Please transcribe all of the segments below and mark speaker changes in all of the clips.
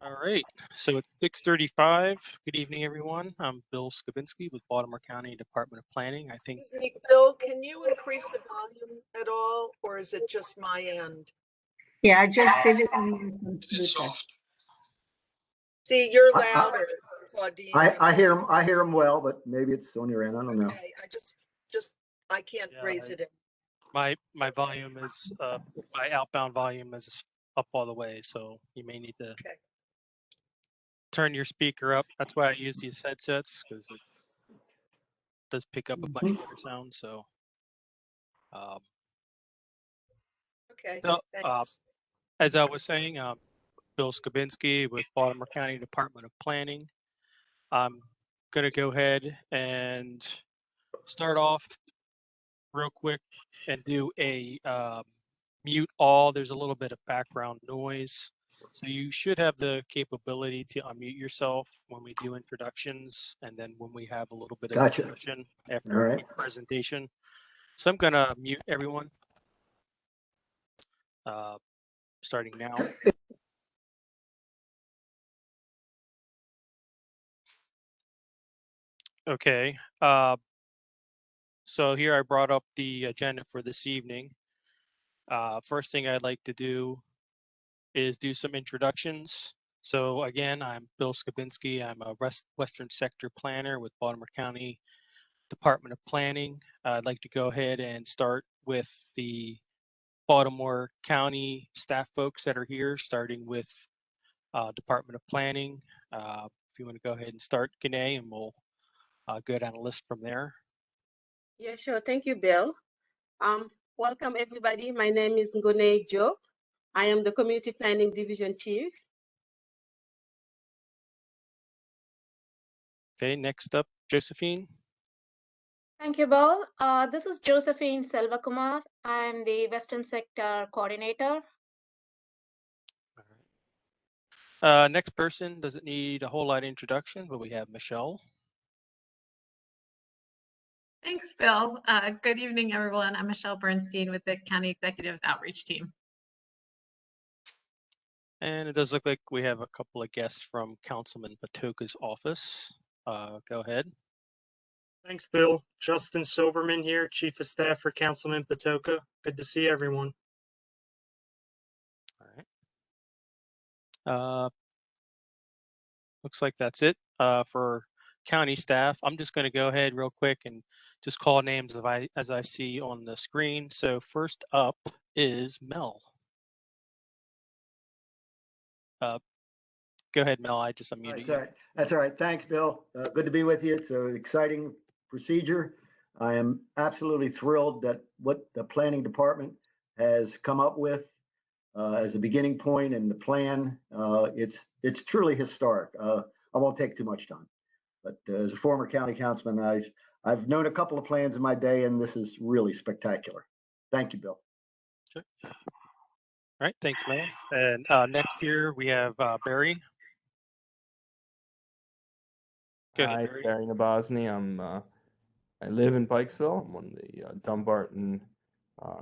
Speaker 1: All right, so it's 6:35. Good evening, everyone. I'm Bill Skabinski with Baltimore County Department of Planning. I think,
Speaker 2: Excuse me, Bill, can you increase the volume at all, or is it just my end?
Speaker 3: Yeah, I just did it on my
Speaker 4: It's
Speaker 3: computer.
Speaker 4: soft.
Speaker 2: See, you're louder, Claudine.
Speaker 5: I hear him well, but maybe it's on your end. I don't know.
Speaker 2: Okay, I can't
Speaker 1: Yeah,
Speaker 2: raise it in.
Speaker 1: my volume is my outbound volume is up all the way, so you may need to
Speaker 2: Okay.
Speaker 1: turn your speaker up. That's why I use these headsets because it does pick up a much better sound. So, um,
Speaker 2: Okay,
Speaker 1: so
Speaker 2: thanks.
Speaker 1: as I was saying, Bill Skabinski with Baltimore County Department of Planning. I'm gonna go ahead and start off real quick and do a mute all. There's a little bit of background noise. So you should have the capability to unmute yourself when we do introductions and then when we have a little bit of
Speaker 5: Gotcha.
Speaker 1: discussion after
Speaker 5: All
Speaker 1: a
Speaker 5: right.
Speaker 1: quick presentation. So I'm gonna mute everyone starting now. Okay. So here I brought up the agenda for this evening. First thing I'd like to do is do some introductions. So again, I'm Bill Skabinski. I'm a Western Sector Planner with Baltimore County Department of Planning. I'd like to go ahead and start with the Baltimore County staff folks that are here, starting with Department of Planning. If you want to go ahead and start, Gane, and we'll go down a list from there.
Speaker 6: Yeah, sure. Thank you, Bill. Welcome, everybody. My name is Ngone Job. I am the Community Planning Division Chief.
Speaker 1: Okay, next up, Josephine.
Speaker 7: Thank you, Bill. This is Josephine Selvakumar. I'm the Western Sector Coordinator.
Speaker 1: Next person doesn't need a whole lot of introduction, but we have Michelle.
Speaker 8: Thanks, Bill. Good evening, everyone. I'm Michelle Bernstein with the County Executives Outreach Team.
Speaker 1: And it does look like we have a couple of guests from Councilman Patoka's office. Go ahead.
Speaker 9: Thanks, Bill. Justin Silverman here, Chief of Staff for Councilman Patoka. Good to see everyone.
Speaker 1: All right. Looks like that's it for county staff. I'm just going to go ahead real quick and just call names as I see on the screen. So first up is Mel. Go ahead, Mel. I just unmuted you.
Speaker 5: That's all right. Thanks, Bill. Good to be with you. It's an exciting procedure. I am absolutely thrilled that what the planning department has come up with as a beginning point and the plan. It's truly historic. I won't take too much time, but as a former county councilman, I've known a couple of plans in my day, and this is really spectacular. Thank you, Bill.
Speaker 1: Sure. All right, thanks, Mel. And next here we have Barry. Go ahead,
Speaker 10: Hi,
Speaker 1: Barry.
Speaker 10: it's Barry Nabosny. I live in Pikesville. I'm on the Dumbarton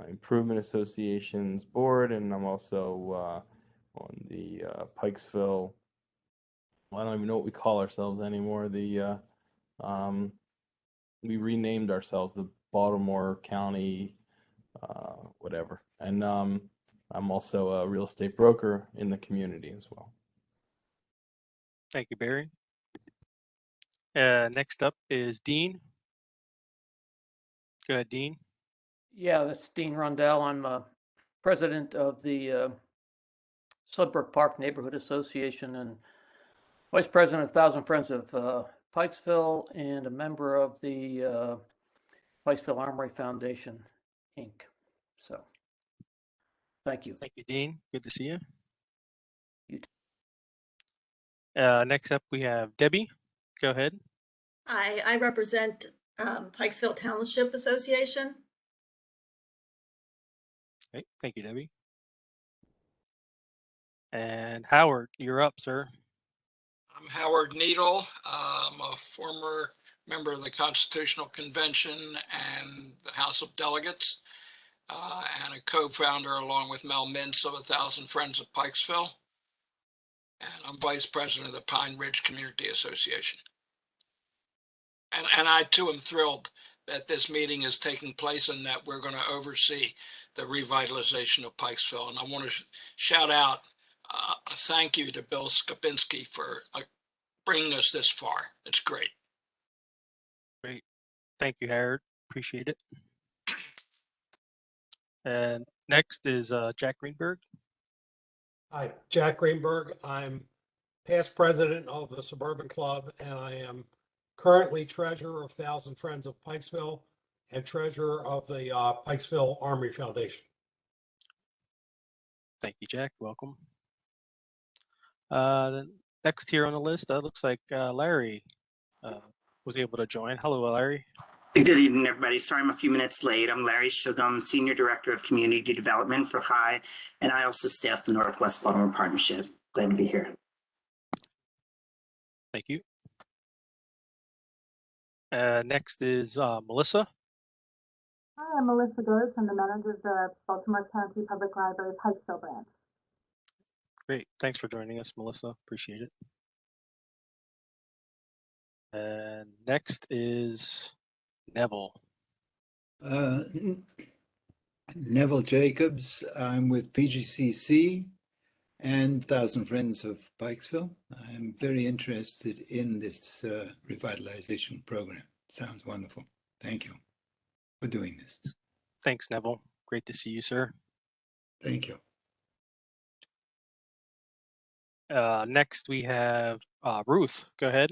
Speaker 10: Improvement Association's board, and I'm also on the Pikesville. I don't even know what we call ourselves anymore. We renamed ourselves the Baltimore County, whatever. And I'm also a real estate broker in the community as well.
Speaker 1: Thank you, Barry. Next up is Dean. Go ahead, Dean.
Speaker 11: Yeah, that's Dean Rundell. I'm president of the Sudbrook Park Neighborhood Association and vice president of Thousand Friends of Pikesville and a member of the Pikesville Armory Foundation, Inc. So, thank you.
Speaker 1: Thank you, Dean. Good to see you.
Speaker 11: You
Speaker 1: too. Next up, we have Debbie. Go ahead.
Speaker 12: Hi, I represent Pikesville Township Association.
Speaker 1: Okay, thank you, Debbie. And Howard, you're up, sir.
Speaker 4: I'm Howard Needle. I'm a former member of the Constitutional Convention and the House of Delegates, and a co-founder along with Mel Mintz of 1,000 Friends of Pikesville. and I'm vice president of the Pine Ridge Community Association. And I too am thrilled that this meeting is taking place and that we're going to oversee the revitalization of Pikesville. And I want to shout out a thank you to Bill Skabinski for bringing us this far. It's great.
Speaker 1: Great. Thank you, Howard. Appreciate it. And next is Jack Greenberg.
Speaker 13: Hi, Jack Greenberg. I'm past president of the Suburban Club, and I am currently treasurer of Thousand Friends of Pikesville and treasurer of the Pikesville Armory Foundation.
Speaker 1: Thank you, Jack. Welcome. Then next here on the list, looks like Larry was able to join. Hello, Larry.
Speaker 14: Good evening, everybody. Sorry I'm a few minutes late. I'm Larry Shugum, Senior Director of Community Development for HI, and I also staff the Northwest Baltimore Partnership. Glad to be here.
Speaker 1: Thank you. Next is Melissa.
Speaker 15: Hi, I'm Melissa Gross. I'm the manager of the Baltimore County Public Library Pikesville branch.
Speaker 1: Great. Thanks for joining us, Melissa. Appreciate it. And next is Neville.
Speaker 16: Neville Jacobs. I'm with PGCC and Thousand Friends of Pikesville. I'm very interested in this revitalization program. Sounds wonderful. Thank you for doing this.
Speaker 1: Thanks, Neville. Great to see you, sir.
Speaker 16: Thank you.
Speaker 1: Next, we have Ruth. Go ahead.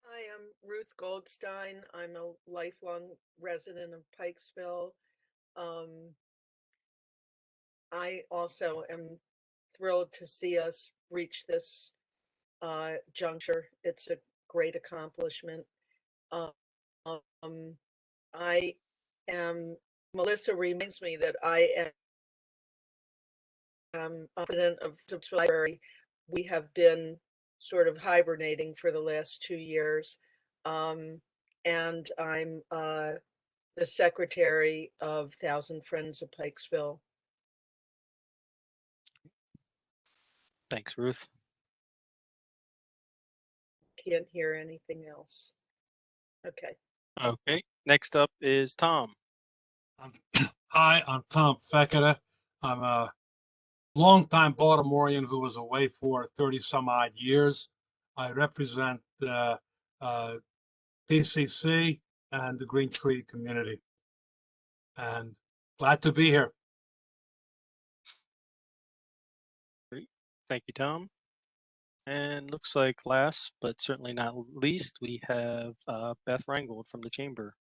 Speaker 2: Hi, I'm Ruth Goldstein. I'm a lifelong resident of Pikesville. I also am thrilled to see us reach this juncture. It's a great accomplishment. Melissa reminds me that I am president of the library. We have been sort of hibernating for the last 2 years. And I'm the secretary of Thousand Friends of Pikesville.
Speaker 1: Thanks, Ruth.
Speaker 2: Can't hear anything else. Okay.
Speaker 1: Okay. Next up is Tom.
Speaker 17: Hi, I'm Tom Feketa. I'm a longtime Baltimorean who was away for 30 some odd years. I represent the PCC and the Green Tree community. And glad to be here.
Speaker 1: Great. Thank you, Tom. And looks like last, but certainly not least, we have Beth Rangold from the Chamber.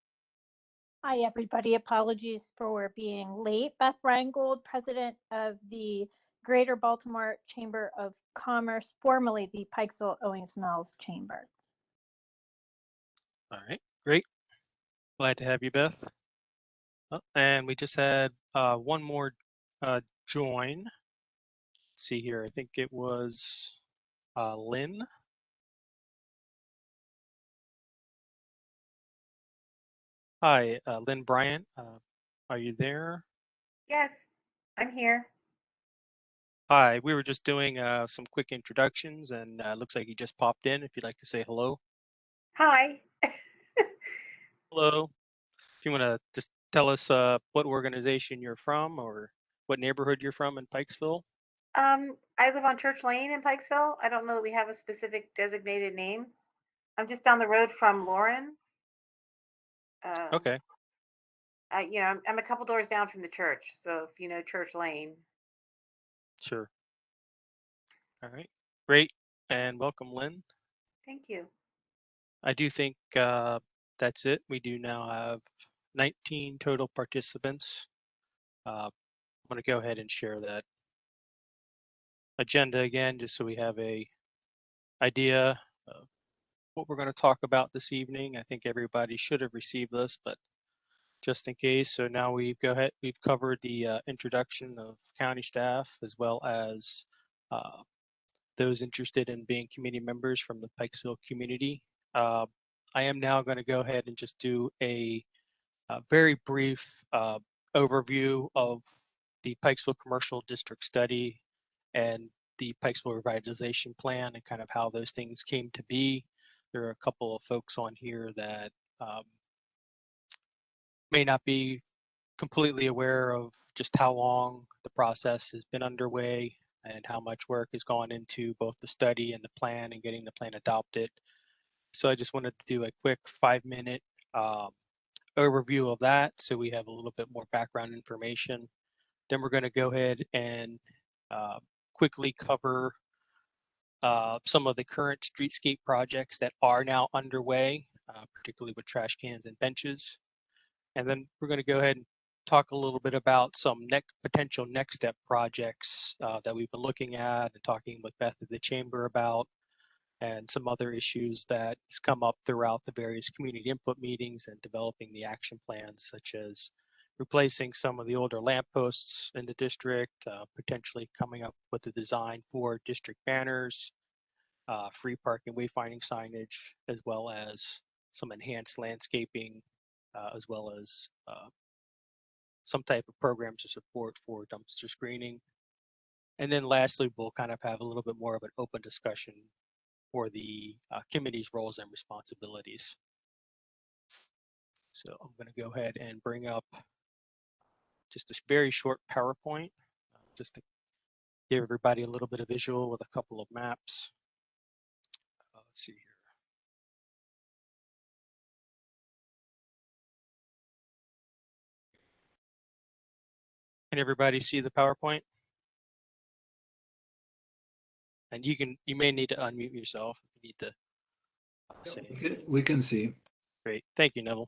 Speaker 18: Hi, everybody. Apologies for being late. Beth Rangold, president of the Greater Baltimore Chamber of Commerce, formerly the Pikesville Owings Mills Chamber.
Speaker 1: All right, great. Glad to have you, Beth. Oh, and we just had one more join. Let's see here. I think it was Lynn. Hi, Lynn Bryant. Are you there?
Speaker 19: Yes, I'm here.
Speaker 1: Hi, we were just doing some quick introductions, and looks like you just popped in. If you'd like to say hello.
Speaker 19: Hi.
Speaker 1: Hello. If you want to just tell us what organization you're from or what neighborhood you're from in Pikesville.
Speaker 19: I live on Church Lane in Pikesville. I don't know that we have a specific designated name. I'm just down the road from Lauren.
Speaker 1: Okay.
Speaker 19: You know, I'm a couple doors down from the church, so if you know Church Lane.
Speaker 1: Sure. All right. Great. And welcome, Lynn.
Speaker 19: Thank you.
Speaker 1: I do think that's it. We do now have 19 total participants. I'm going to go ahead and share that agenda again, just so we have a idea of what we're going to talk about this evening. I think everybody should have received this, but just in case. So now we've covered the introduction of county staff as well as those interested in being community members from the Pikesville community. I am now going to go ahead and just do a very brief overview of the Pikesville Commercial District Study and the Pikesville Revitalization Plan and kind of how those things came to be. There are a couple of folks on here that may not be completely aware of just how long the process has been underway and how much work has gone into both the study and the plan and getting the plan adopted. So I just wanted to do a quick 5-minute overview of that so we have a little bit more background information. Then we're going to go ahead and quickly cover some of the current streetscape projects that are now underway, particularly with trash cans and benches. And then we're going to go ahead and talk a little bit about some potential next step projects that we've been looking at and talking with Beth at the Chamber about, and some other issues that has come up throughout the various community input meetings and developing the action plans, such as replacing some of the older lampposts in the district, potentially coming up with a design for district banners, free parking wayfinding signage, as well as some enhanced landscaping, as well as some type of programs to support for dumpster screening. And then lastly, we'll kind of have a little bit more of an open discussion for the committee's roles and responsibilities. So I'm going to go ahead and bring up just a very short PowerPoint, just to give everybody a little bit of visual with a couple of maps. Let's see here. Can everybody see the PowerPoint? And you may need to unmute yourself if you need to say.
Speaker 16: We can see.
Speaker 1: Great, thank you, Neville.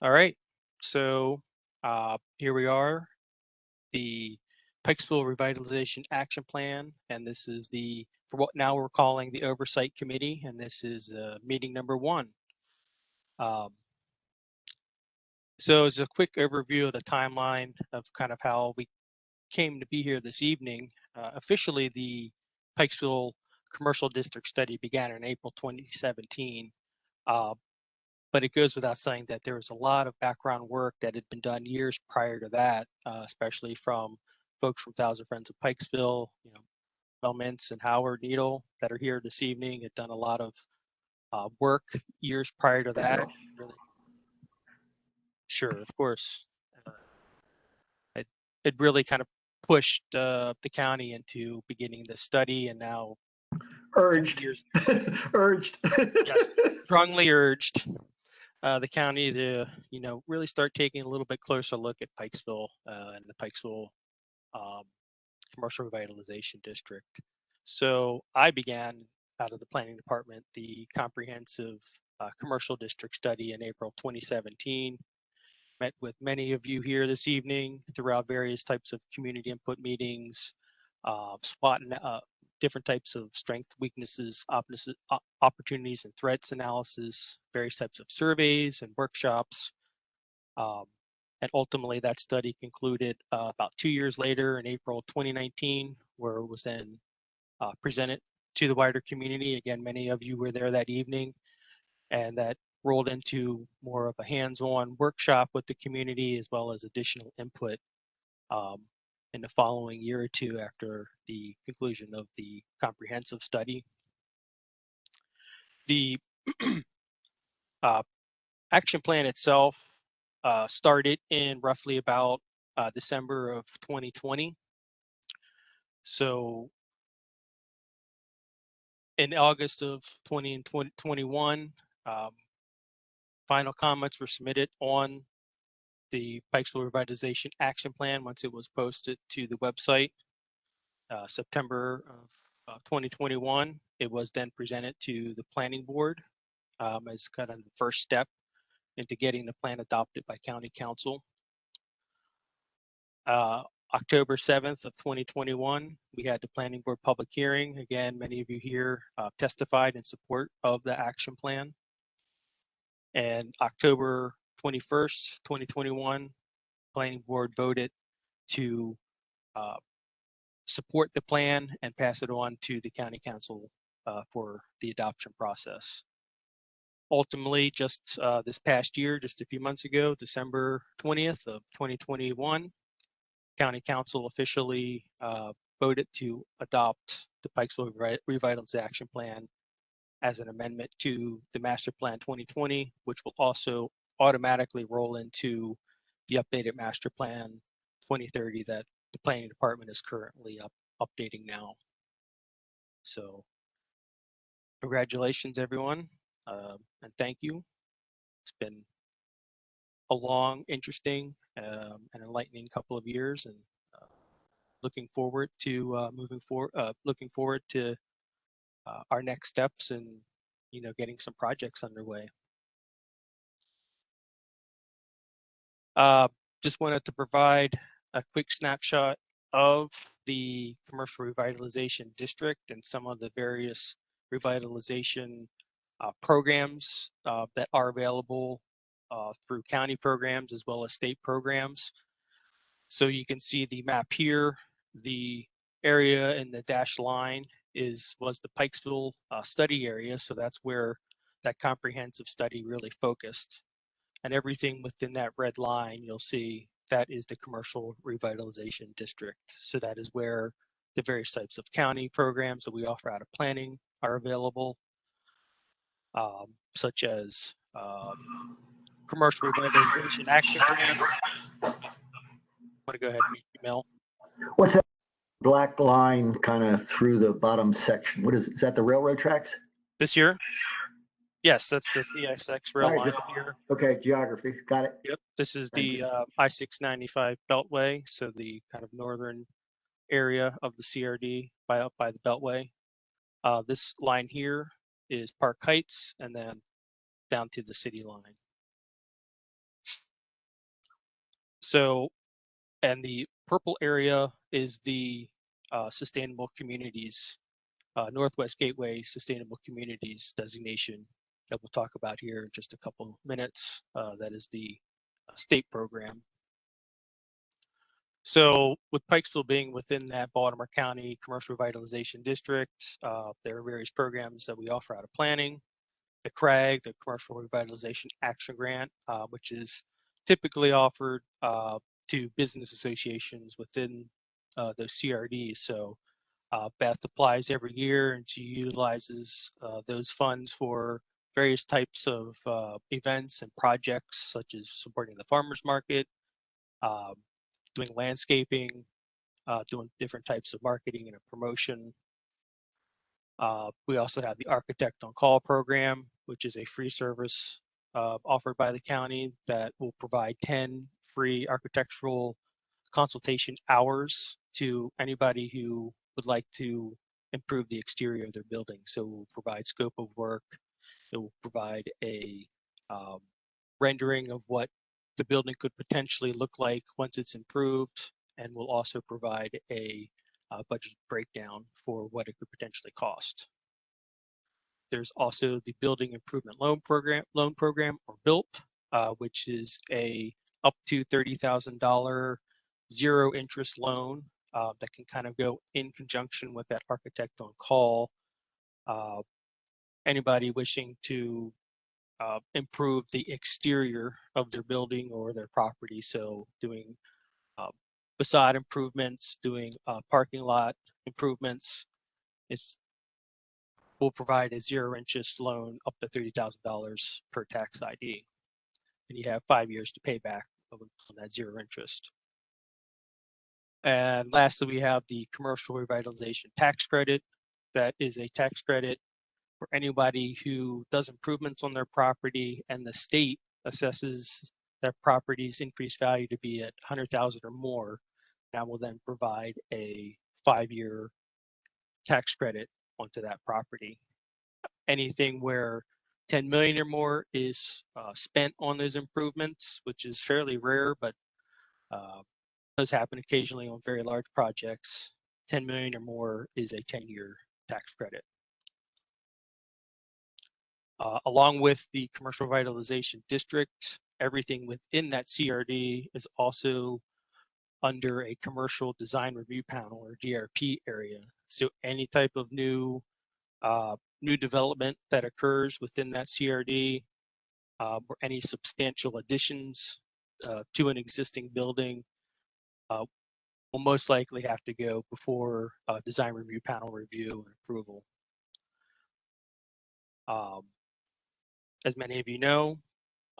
Speaker 1: All right, so here we are, the Pikesville Revitalization Action Plan, and this is for what now we're calling the Oversight Committee, and this is meeting number 1. So as a quick overview of the timeline of kind of how we came to be here this evening, officially the Pikesville Commercial District Study began in April 2017, but it goes without saying that there was a lot of background work that had been done years prior to that, especially from folks from Thousand Friends of Pikesville, Mel Mintz and Howard Needle that are here this evening, had done a lot of work years prior to that. Really, sure, of course. It really kind of pushed the county into beginning the study, and now
Speaker 5: urged,
Speaker 1: yes, strongly urged the county to really start taking a little bit closer look at Pikesville and the Pikesville Commercial Revitalization District. So I began out of the planning department the comprehensive commercial district study in April 2017. Met with many of you here this evening throughout various types of community input meetings, spotting different types of strengths, weaknesses, opportunities, and threats analysis, various types of surveys and workshops. And ultimately, that study concluded about 2 years later in April 2019, where it was then presented to the wider community. Again, many of you were there that evening, and that rolled into more of a hands-on workshop with the community, as well as additional input in the following year or two after the conclusion of the comprehensive study. The action plan itself started in roughly about December of 2020. So in August of 2021, final comments were submitted on the Pikesville Revitalization Action Plan once it was posted to the website. September of 2021, it was then presented to the planning board as kind of the first step into getting the plan adopted by county council. October 7th of 2021, we had the planning board public hearing. Again, many of you here testified in support of the action plan. And October 21st, 2021, planning board voted to support the plan and pass it on to the county council for the adoption process. Ultimately, just this past year, just a few months ago, December 20th of 2021, county council officially voted to adopt the Pikesville Revitalization Plan as an amendment to the Master Plan 2020, which will also automatically roll into the updated Master Plan 2030 that the Planning Department is currently updating now. So congratulations, everyone, and thank you. It's been a long, interesting, and enlightening couple of years, and looking forward to moving forward. Looking forward to our next steps and getting some projects underway. Just wanted to provide a quick snapshot of the commercial revitalization district and some of the various revitalization programs that are available through county programs as well as state programs. So you can see the map here. The area in the dashed line was the Pikesville study area. So that's where that comprehensive study really focused. And everything within that red line, you'll see that is the commercial revitalization district. So that is where the various types of county programs that we offer out of planning are available, such as commercial revitalization action grant. Want to go ahead and mute Mel?
Speaker 5: What's that black line kind of through the bottom section? What is that the railroad tracks?
Speaker 1: This year? Yes, that's the CSX rail line here.
Speaker 5: Okay, geography, got it.
Speaker 1: Yep, this is the I-695 Beltway, so the kind of northern area of the CRD up by the Beltway. This line here is Park Heights, and then down to the city line. So, and the purple area is the Sustainable Communities, Northwest Gateway Sustainable Communities designation that we'll talk about here in just a couple minutes. That is the state program. So with Pikesville being within that Baltimore County Commercial Revitalization District, there are various programs that we offer out of planning. The CRAG, the Commercial Revitalization Action Grant, which is typically offered to business associations within those CRDs. So Beth applies every year and she utilizes those funds for various types of events and projects, such as supporting the farmers market, doing landscaping, doing different types of marketing and promotion. We also have the Architect on Call program, which is a free service offered by the county that will provide 10 free architectural consultation hours to anybody who would like to improve the exterior of their building. So we'll provide scope of work. It will provide a rendering of what the building could potentially look like once it's improved, and we'll also provide a budget breakdown for what it could potentially cost. There's also the Building Improvement Loan Program, or BILP, which is a up to $30,000 zero interest loan that can kind of go in conjunction with that Architect on Call. Anybody wishing to improve the exterior of their building or their property, so doing facade improvements, doing parking lot improvements, will provide a zero interest loan up to $30,000 per tax ID, and you have 5 years to pay back on that zero interest. And lastly, we have the Commercial Revitalization Tax Credit. That is a tax credit for anybody who does improvements on their property and the state assesses that property's increased value to be at 100,000 or more. That will then provide a 5-year tax credit onto that property. Anything where 10 million or more is spent on those improvements, which is fairly rare, but does happen occasionally on very large projects. 10 million or more is a 10-year tax credit. Along with the Commercial Revitalization District, everything within that CRD is also under a Commercial Design Review Panel, or DRP area. So any type of new development that occurs within that CRD, or any substantial additions to an existing building, will most likely have to go before design review panel review and approval. As many of you know,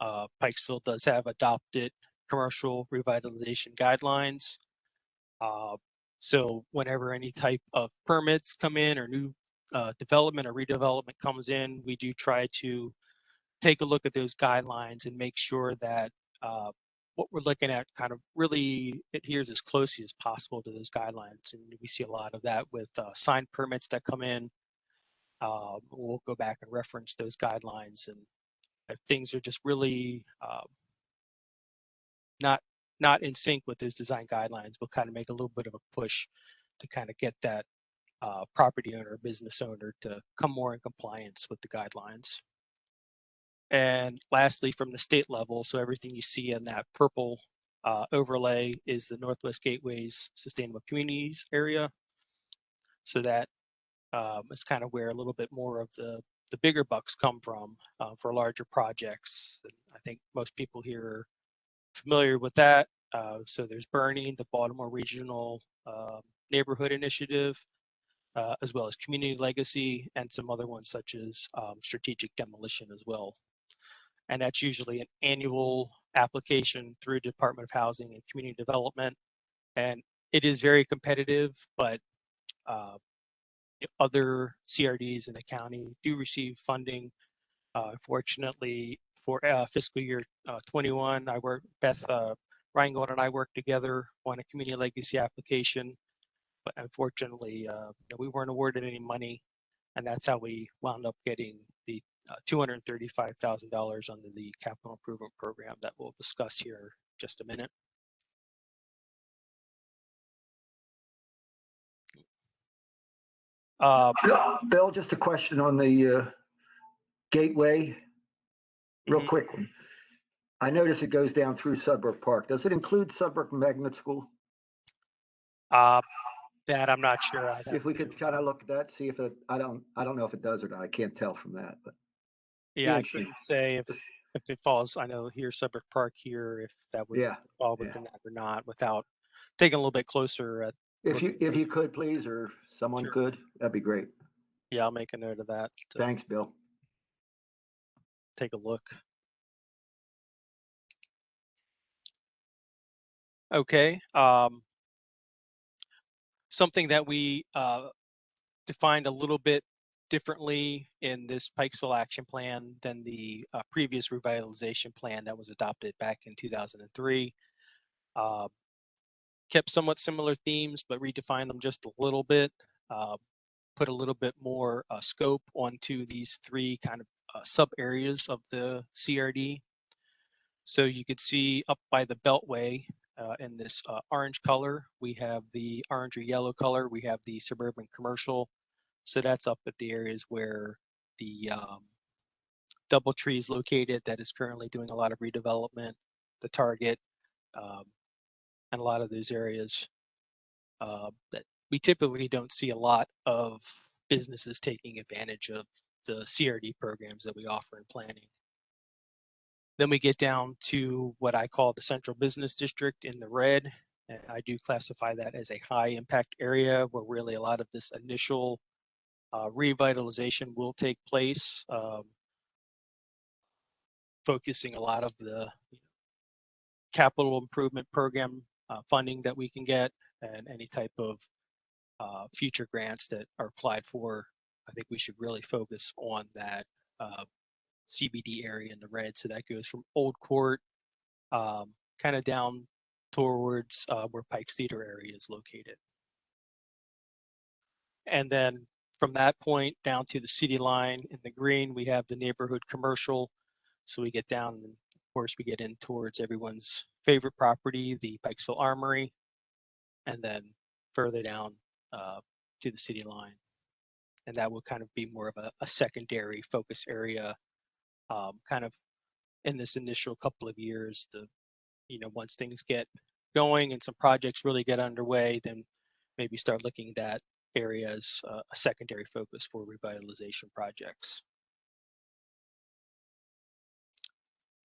Speaker 1: Pikesville does have adopted commercial revitalization guidelines. So whenever any type of permits come in or new development or redevelopment comes in, we do try to take a look at those guidelines and make sure that what we're looking at kind of really adheres as closely as possible to those guidelines. And we see a lot of that with signed permits that come in. We'll go back and reference those guidelines, and if things are just really not in sync with those design guidelines, we'll kind of make a little bit of a push to kind of get that property owner, business owner to come more in compliance with the guidelines. And lastly, from the state level, so everything you see in that purple overlay is the Northwest Gateway's Sustainable Communities area. So that is kind of where a little bit more of the bigger bucks come from for larger projects. And I think most people here are familiar with that. So there's Bernstein, the Baltimore Regional Neighborhood Initiative, as well as Community Legacy, and some other ones such as Strategic Demolition as well. And that's usually an annual application through Department of Housing and Community Development. And it is very competitive, but other CRDs in the county do receive funding. Fortunately, for fiscal year 21, Beth Reingold and I worked together on a community legacy application, but unfortunately, we weren't awarded any money, and that's how we wound up getting the $235,000 under the capital improvement program that we'll discuss here in just a minute.
Speaker 5: Bill, just a question on the gateway, real quick one. I notice it goes down through Sudbrook Park. Does it include Sudbrook Magnet School?
Speaker 1: That I'm not sure.
Speaker 5: If we could kind of look at that, see if it, I don't know if it does or not. I can't tell from that, but
Speaker 1: yeah, I couldn't say if it falls. I know here Sudbrook Park here, if that would fall within that or not, without taking a little bit closer at.
Speaker 5: If you could please, or someone could, that'd be great.
Speaker 1: Yeah, I'll make a note of that.
Speaker 5: Thanks, Bill.
Speaker 1: Take a look. Okay. Something that we defined a little bit differently in this Pikesville action plan than the previous revitalization plan that was adopted back in 2003. Kept somewhat similar themes, but redefined them just a little bit. Put a little bit more scope onto these three kind of sub areas of the CRD. So you could see up by the Beltway in this orange color, we have the orange or yellow color, we have the suburban commercial. So that's up at the areas where the DoubleTree is located, that is currently doing a lot of redevelopment, the Target, and a lot of those areas that we typically don't see a lot of businesses taking advantage of the CRD programs that we offer in planning. Then we get down to what I call the central business district in the red. And I do classify that as a high impact area where really a lot of this initial revitalization will take place, focusing a lot of the capital improvement program funding that we can get and any type of future grants that are applied for. I think we should really focus on that CBD area in the red. So that goes from Old Court kind of down towards where Pikes Theater area is located. And then from that point down to the city line in the green, we have the neighborhood commercial. So we get down, and of course, we get in towards everyone's favorite property, the Pikesville Armory, and then further down to the city line. And that will kind of be more of a secondary focus area, kind of in this initial couple of years. Once things get going and some projects really get underway, then maybe start looking at that area as a secondary focus for revitalization projects.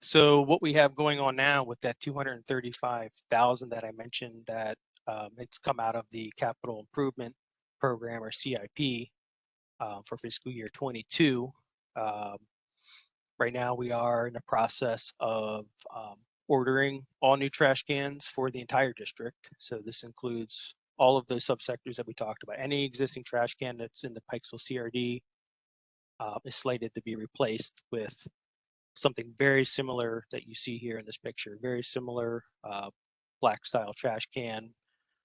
Speaker 1: So what we have going on now with that $235,000 that I mentioned that It's come out of the Capital Improvement Program, or CIP, for fiscal year 22. Right now, we are in the process of ordering all new trash cans for the entire district. So this includes all of those subsectors that we talked about. Any existing trash can that's in the Pikesville CRD is slated to be replaced with something very similar that you see here in this picture. Very similar black style trash can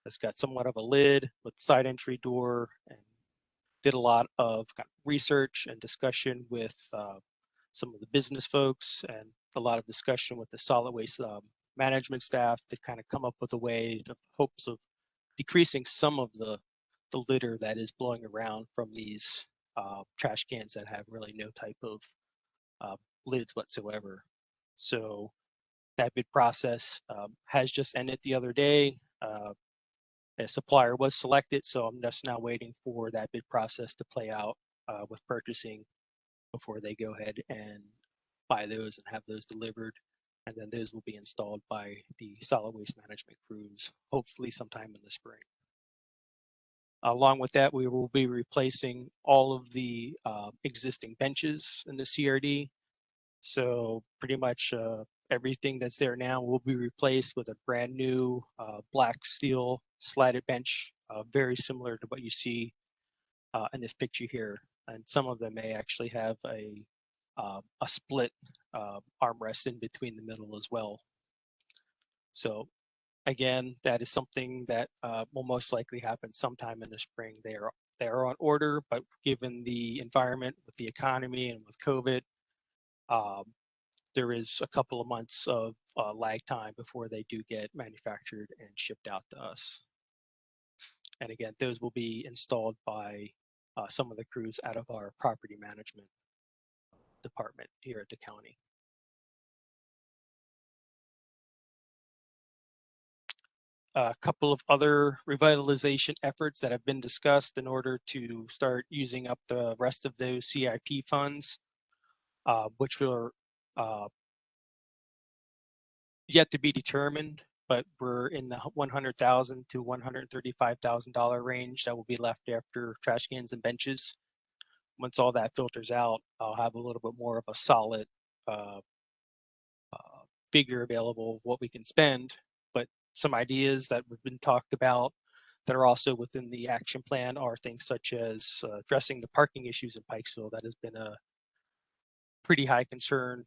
Speaker 1: that's got somewhat of a lid with side entry door, and did a lot of kind of research and discussion with some of the business folks, and a lot of discussion with the solid waste management staff to kind of come up with a way, the hopes of decreasing some of the litter that is blowing around from these trash cans that have really no type of lids whatsoever. So that bid process has just ended the other day. A supplier was selected, so I'm just now waiting for that bid process to play out with purchasing before they go ahead and buy those and have those delivered. And then those will be installed by the solid waste management crews, hopefully sometime in the spring. Along with that, we will be replacing all of the existing benches in the CRD. So pretty much everything that's there now will be replaced with a brand new black steel slatted bench, very similar to what you see in this picture here. And some of them may actually have a split armrest in between the middle as well. So again, that is something that will most likely happen sometime in the spring. They are on order, but given the environment with the economy and with COVID, there is a couple of months of lag time before they do get manufactured and shipped out to us. And again, those will be installed by some of the crews out of our property management department here at the county. A couple of other revitalization efforts that have been discussed in order to start using up the rest of those CIP funds, which were yet to be determined, but we're in the $100,000 to $135,000 range that will be left after trash cans and benches. Once all that filters out, I'll have a little bit more of a solid figure available of what we can spend. But some ideas that have been talked about that are also within the action plan are things such as addressing the parking issues in Pikesville. That has been a pretty high concern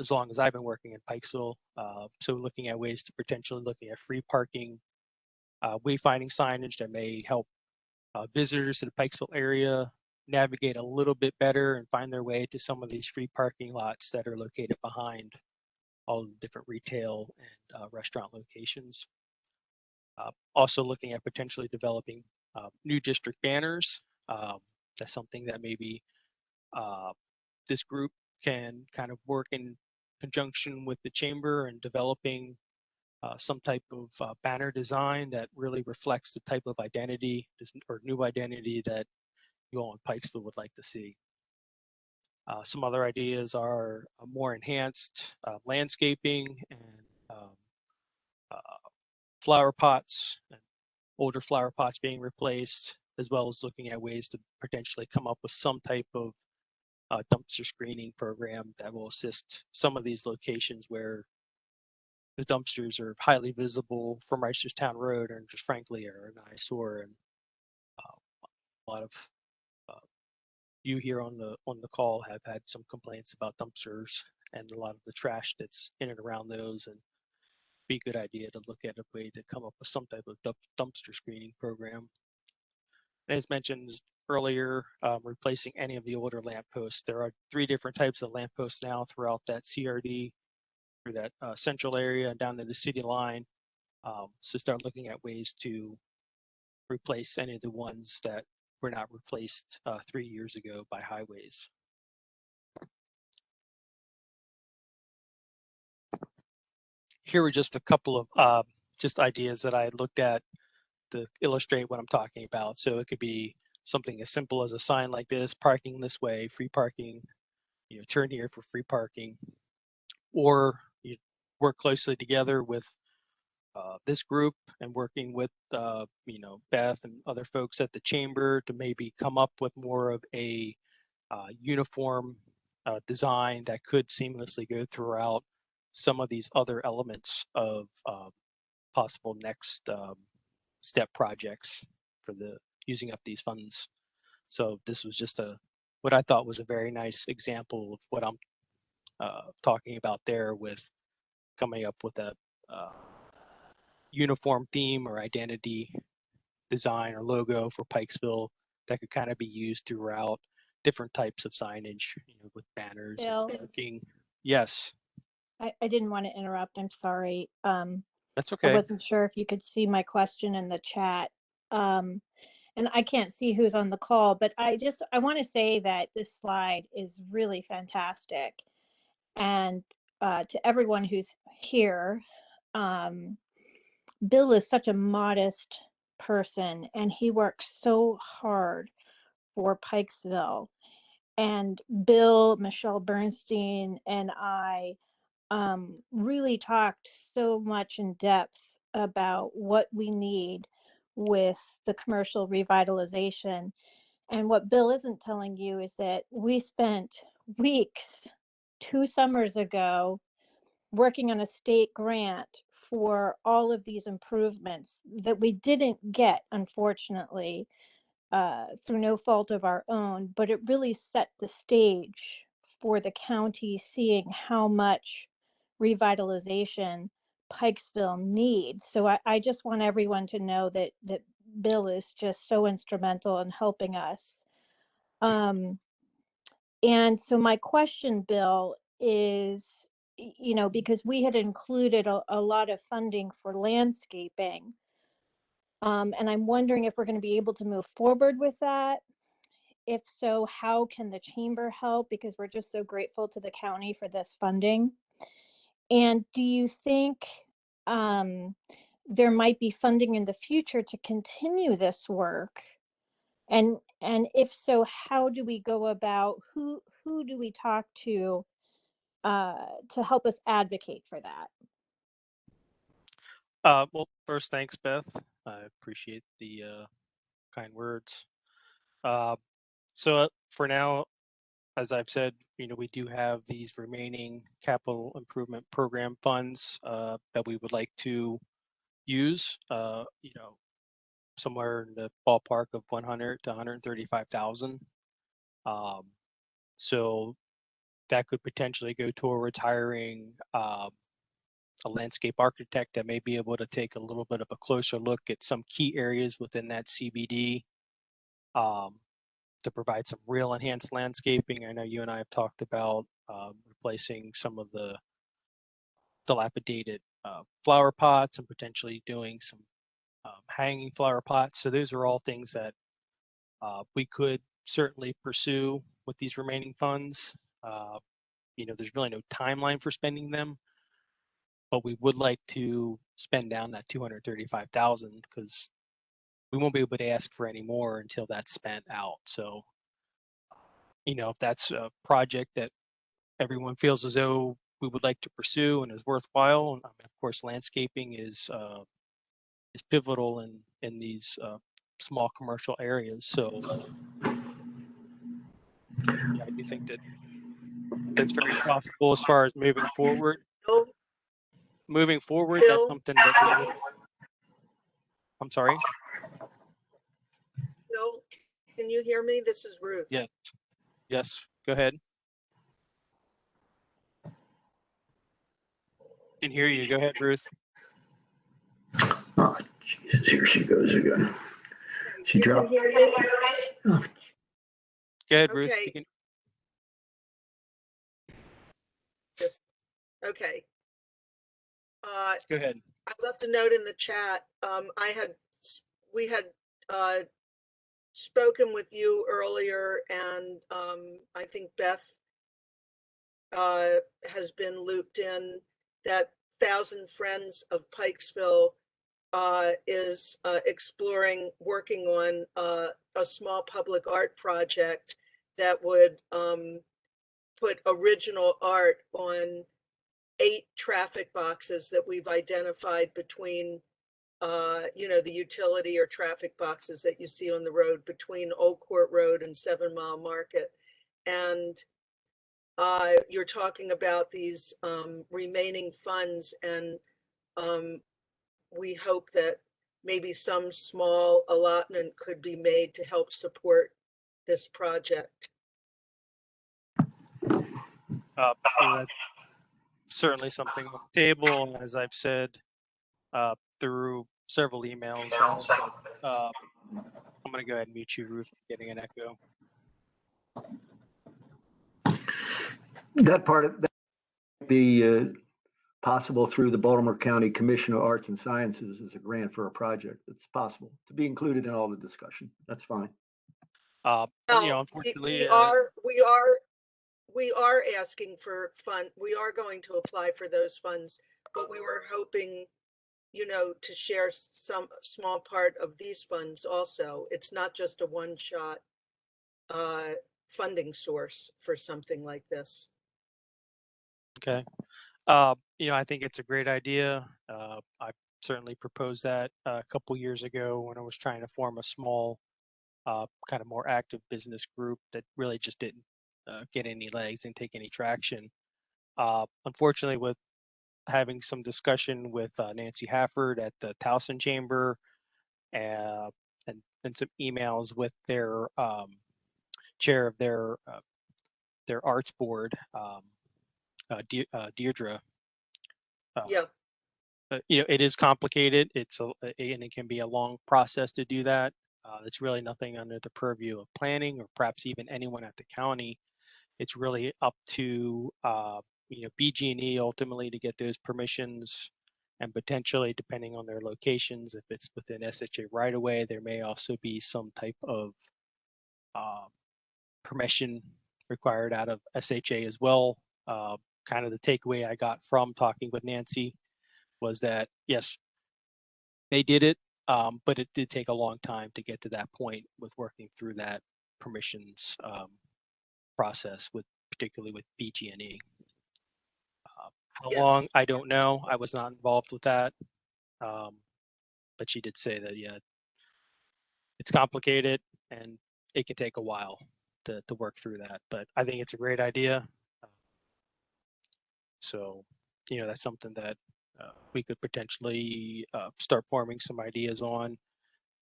Speaker 1: as long as I've been working in Pikesville. So looking at ways to potentially looking at free parking, wayfinding signage that may help visitors to the Pikesville area navigate a little bit better and find their way to some of these free parking lots that are located behind all the different retail and restaurant locations. Also looking at potentially developing new district banners. That's something that maybe this group can kind of work in conjunction with the chamber and developing some type of banner design that really reflects the type of identity or new identity that you all in Pikesville would like to see. Some other ideas are more enhanced landscaping and flower pots, and older flower pots being replaced, as well as looking at ways to potentially come up with some type of dumpster screening program that will assist some of these locations where the dumpsters are highly visible from Reisterstown Road and just frankly are an eyesore. And a lot of you here on the call have had some complaints about dumpsters and a lot of the trash that's in and around those, and be a good idea to look at a way to come up with some type of dumpster screening program. As mentioned earlier, replacing any of the older lampposts. There are 3 different types of lampposts now throughout that CRD, through that central area and down to the city line. So start looking at ways to replace any of the ones that were not replaced 3 years ago by highways. Here are just a couple of just ideas that I looked at to illustrate what I'm talking about. So it could be something as simple as a sign like this: parking this way, free parking, turn here for free parking. Or you work closely together with this group and working with Beth and other folks at the chamber to maybe come up with more of a uniform design that could seamlessly go throughout some of these other elements of possible next step projects for the using up these funds. So this was just what I thought was a very nice example of what I'm talking about there, with coming up with a uniform theme or identity design or logo for Pikesville that could kind of be used throughout different types of signage, with banners
Speaker 18: Bill?
Speaker 1: and parking. Yes,
Speaker 18: I didn't want to interrupt. I'm sorry.
Speaker 1: that's
Speaker 18: I
Speaker 1: okay.
Speaker 18: wasn't sure if you could see my question in the chat. And I can't see who's on the call, but I want to say that this slide is really fantastic. And to everyone who's here, Bill is such a modest person and he works so hard for Pikesville. And Bill, Michelle Bernstein, and I really talked so much in depth about what we need with the commercial revitalization. And what Bill isn't telling you is that we spent weeks 2 summers ago working on a state grant for all of these improvements that we didn't get, unfortunately, through no fault of our own, but it really set the stage for the county seeing how much revitalization Pikesville needs. So I just want everyone to know that Bill is just so instrumental in helping us. And so my question, Bill, is, because we had included a lot of funding for landscaping, and I'm wondering if we're going to be able to move forward with that. If so, how can the chamber help? Because we're just so grateful to the county for this funding. And do you think there might be funding in the future to continue this work? And if so, how do we go about, who do we talk to help us advocate for that?
Speaker 1: Well, first, thanks, Beth. I appreciate the kind words. So for now, as I've said, we do have these remaining capital improvement program funds that we would like to use, somewhere in the ballpark of 100 to 135,000. So that could potentially go towards hiring a landscape architect that may be able to take a little bit of a closer look at some key areas within that CBD to provide some real enhanced landscaping. I know you and I have talked about replacing some of the dilapidated flower pots and potentially doing some hanging flower pots. So those are all things that we could certainly pursue with these remaining funds. There's really no timeline for spending them, but we would like to spend down that 235,000 because we won't be able to ask for any more until that's spent out. So, if that's a project that everyone feels as though we would like to pursue and is worthwhile, and of course, landscaping is pivotal in these small commercial areas. So, yeah, I do think that's very possible as far as moving forward. Moving forward, that's something that we would. I'm sorry.
Speaker 2: Bill, can you hear me? This is Ruth.
Speaker 1: Yeah. Yes. Go ahead. Can hear you. Go ahead, Ruth.
Speaker 5: Oh, Jesus, here she goes again. She
Speaker 2: You can
Speaker 5: dropped.
Speaker 2: hear me?
Speaker 5: Oh,
Speaker 1: Go ahead, Ruth.
Speaker 2: Okay.
Speaker 1: You can...
Speaker 2: Yes. Okay.
Speaker 1: Go ahead.
Speaker 2: I left a note in the chat. We had spoken with you earlier, and I think Beth has been looped in, that Thousand Friends of Pikesville is exploring working on a small public art project that would put original art on 8 traffic boxes that we've identified between, you know, the utility or traffic boxes that you see on the road between Old Court Road and 7 Mile Market. And you're talking about these remaining funds, and we hope that maybe some small allotment could be made to help support this project.
Speaker 1: You know, that's certainly something on the table. And as I've said through several emails, I'm going to go ahead and mute you, Ruth, getting an echo.
Speaker 5: That part of that be possible through the Baltimore County Commission of Arts and Sciences as a grant for a project. It's possible to be included in all the discussion. That's fine.
Speaker 1: You know, unfortunately,
Speaker 2: we are asking for fund. We are going to apply for those funds, but we were hoping, you know, to share some small part of these funds also. It's not just a one-shot funding source for something like this.
Speaker 1: okay. You know, I think it's a great idea. I certainly proposed that a couple years ago when I was trying to form a small, kind of more active business group that really just didn't get any legs and take any traction. Unfortunately, with having some discussion with Nancy Hafford at the Towson Chamber and some emails with their chair of their arts board, Deirdre.
Speaker 2: Yeah.
Speaker 1: You know, it is complicated. And it can be a long process to do that. It's really nothing under the purview of planning or perhaps even anyone at the county. It's really up to you know, BG&E ultimately to get those permissions, and potentially, depending on their locations, if it's within SHA right away, there may also be some type of permission required out of SHA as well. Kind of the takeaway I got from talking with Nancy was that, yes, they did it, but it did take a long time to get to that point with working through that permissions process, particularly with BG&E. How long, I don't know. I was not involved with that. But she did say that, yeah, it's complicated and it can take a while to work through that. But I think it's a great idea. So, you know, that's something that we could potentially start forming some ideas on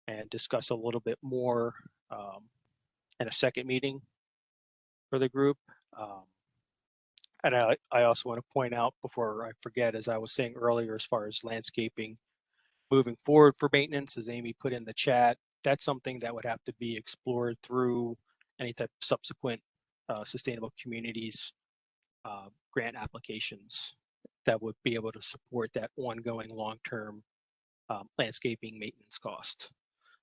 Speaker 1: and discuss a little bit more in a second meeting for the group. And I also want to point out before I forget, as I was saying earlier, as far as landscaping moving forward for maintenance, as Amy put in the chat, that's something that would have to be explored through any type of subsequent sustainable communities grant applications that would be able to support that ongoing long-term landscaping maintenance cost.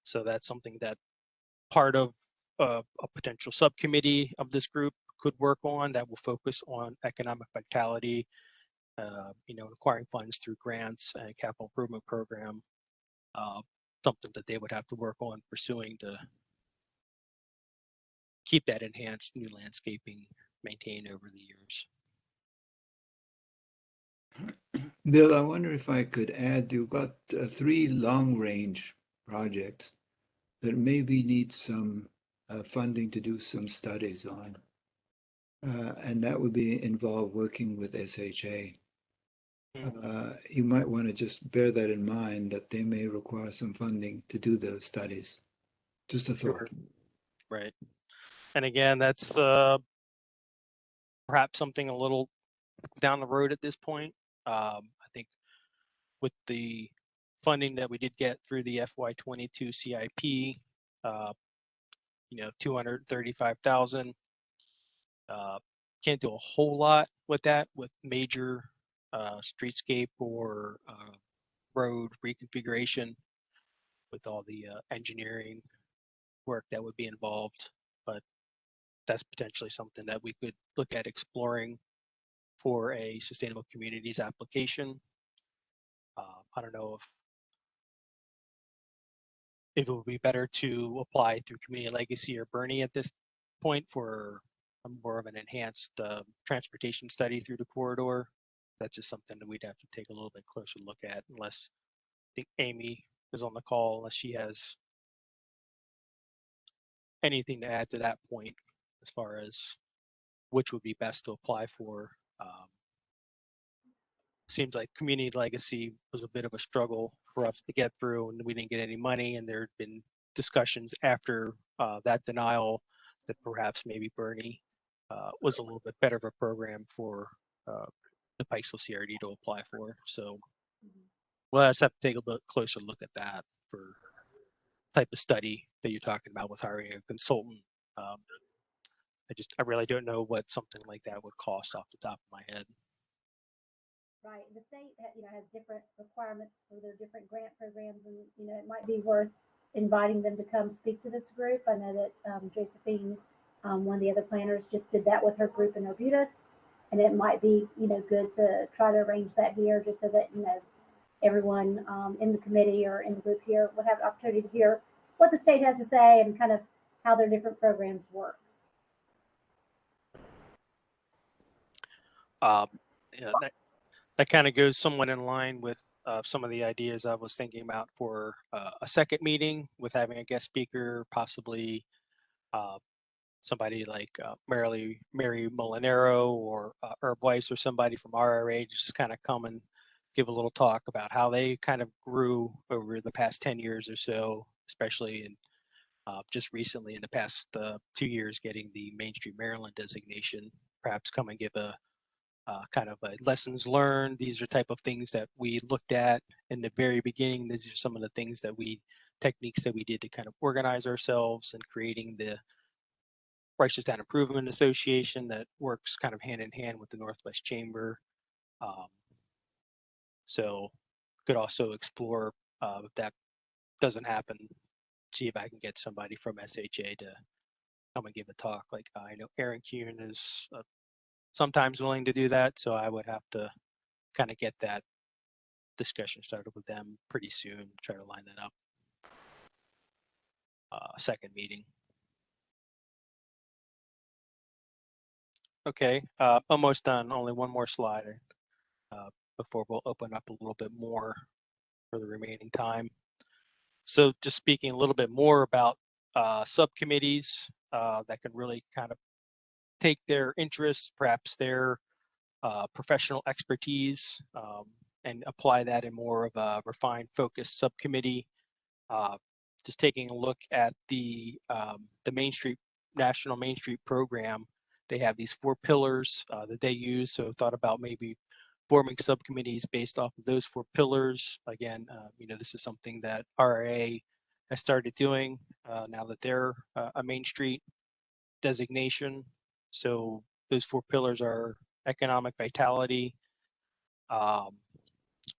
Speaker 1: So that's something that part of a potential subcommittee of this group could work on, that will focus on economic vitality, you know, acquiring funds through grants and capital improvement program, something that they would have to work on pursuing to keep that enhanced new landscaping maintained over the years.
Speaker 16: Bill, I wonder if I could add, you've got 3 long-range projects that maybe need some funding to do some studies on. And that would be involved working with SHA. You might want to just bear that in mind, that they may require some funding to do those studies. Just a thought.
Speaker 1: Sure. Right. And again, that's perhaps something a little down the road at this point. I think with the funding that we did get through the FY22 CIP, you know, 235,000. Can't do a whole lot with that with major streetscape or road reconfiguration with all the engineering work that would be involved. But that's potentially something that we could look at exploring for a sustainable communities application. I don't know if it would be better to apply through Community Legacy or Bernie at this point for more of an enhanced transportation study through the corridor. that's just something that we'd have to take a little bit closer look at, unless I think Amy is on the call, unless she has anything to add to that point as far as which would be best to apply for. Seems like community legacy was a bit of a struggle for us to get through, and we didn't get any money, and there had been discussions after that denial that perhaps maybe Bernie was a little bit better of a program for the Pikesville CRD to apply for. So we'll just have to take a bit closer look at that for type of study that you're talking about with hiring a consultant. I really don't know what something like that would cost off the top of my head.
Speaker 20: Right, the state, has different requirements for their different grant programs, and, it might be worth inviting them to come speak to this group. I know that Josephine, one of the other planners, just did that with her group in Arbutus, and it might be, good to try to arrange that here, just so that, everyone in the committee or in the group here would have an opportunity to hear what the state has to say and kind of how their different programs work.
Speaker 1: That kind of goes somewhat in line with some of the ideas I was thinking about for a second meeting, with having a guest speaker, possibly somebody like Mary Molinaro or Herb Weiss, or somebody from RRA, to just kind of come and give a little talk about how they kind of grew over the past 10 years or so, especially in just recently in the past 2 years getting the Main Street Maryland designation. Perhaps come and give a kind of a lessons learned. These are type of things that we looked at in the very beginning. These are some of the things that techniques that we did to kind of organize ourselves and creating the Righteous Town Improvement Association that works kind of hand in hand with the Northwest Chamber. So could also explore if that doesn't happen, see if I can get somebody from SHA to come and give a talk. Like I know Aaron Kuhn is sometimes willing to do that, so I would have to kind of get that discussion started with them pretty soon, try to line that up. Second meeting. Okay, almost done. Only one more slide before we'll open up a little bit more for the remaining time. So just speaking a little bit more about subcommittees that can really kind of take their interests, perhaps their professional expertise, and apply that in more of a refined, focused subcommittee. Just taking a look at the National Main Street program, they have these 4 pillars that they use. So thought about maybe forming subcommittees based off of those 4 pillars. Again, this is something that RRA has started doing now that they're a Main Street designation. So those 4 pillars are economic vitality,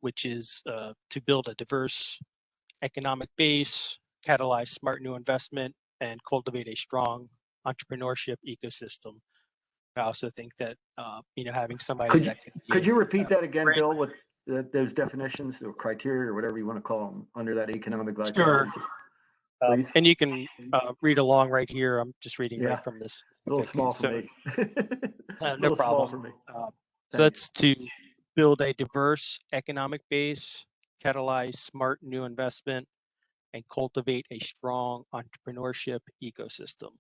Speaker 1: which is to build a diverse economic base, catalyze smart new investment, and cultivate a strong entrepreneurship ecosystem. I also think that having somebody
Speaker 5: could you repeat that again, Bill, with those definitions or criteria or whatever you want to call them under that economic vitality?
Speaker 1: Sure. And you can read along right here. I'm just reading right from this.
Speaker 5: A little small for me.
Speaker 1: No problem.
Speaker 5: For me.
Speaker 1: So that's to build a diverse economic base, catalyze smart new investment, and cultivate a strong entrepreneurship ecosystem.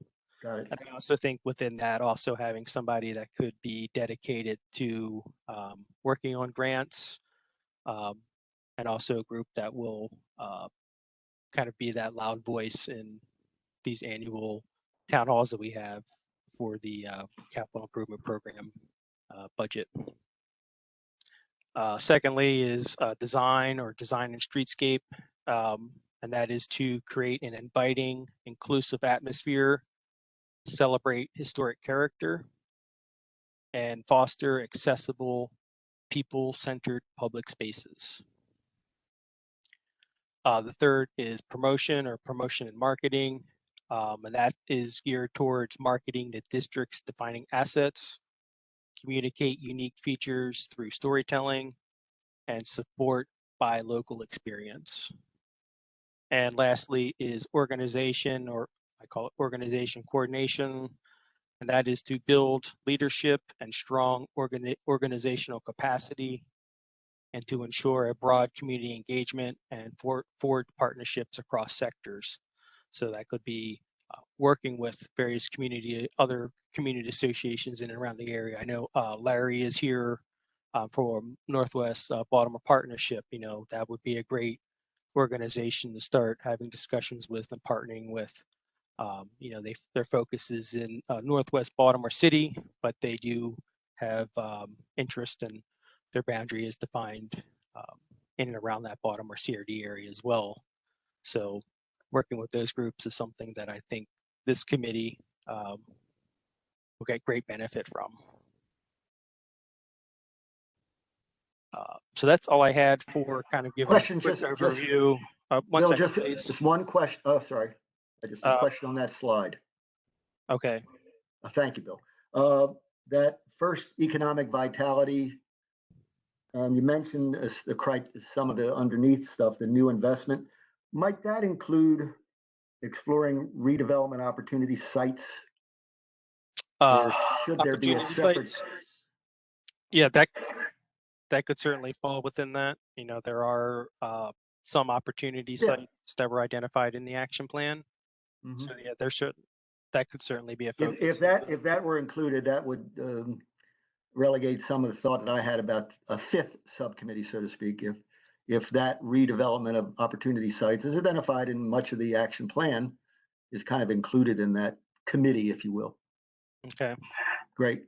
Speaker 5: Got it.
Speaker 1: And I also think within that, also having somebody that could be dedicated to working on grants, and also a group that will kind of be that loud voice in these annual town halls that we have for the capital improvement program budget. Secondly is design and streetscape, and that is to create an inviting, inclusive atmosphere, celebrate historic character, and foster accessible, people-centered public spaces. The third is promotion and marketing, and that is geared towards marketing the district's defining assets, communicate unique features through storytelling, and support by local experience. And lastly is organization, or I call it organization coordination, and that is to build leadership and strong organizational capacity, and to ensure a broad community engagement and forward partnerships across sectors. So that could be working with various other community associations in and around the area. I know Larry is here for Northwest Baltimore Partnership. You know, that would be a great organization to start having discussions with and partnering with. You know, their focus is in Northwest Baltimore City, but they do have interest, and their boundary is defined in and around that Baltimore CRD area as well. So working with those groups is something that I think this committee will get great benefit from. So that's all I had for kind of giving
Speaker 5: Question,
Speaker 1: a quick
Speaker 5: just
Speaker 1: overview. One
Speaker 5: Bill,
Speaker 1: second,
Speaker 5: just
Speaker 1: please.
Speaker 5: one question. Oh, sorry. Just a question on that slide.
Speaker 1: Okay.
Speaker 5: Thank you, Bill. That first economic vitality, you mentioned some of the underneath stuff, the new investment. Might that include exploring redevelopment opportunity sites? Or should there be a separate?
Speaker 1: Sites? Yeah, that could certainly fall within that. You know, there are some opportunity sites that were identified in the action plan.
Speaker 5: Mm-hmm.
Speaker 1: So yeah, that could certainly be a focus.
Speaker 5: If that were included, that would relegate some of the thought that I had about a fifth subcommittee, so to speak. If that redevelopment of opportunity sites is identified in much of the action plan, is kind of included in that committee, if you will.
Speaker 1: Okay.
Speaker 5: Great.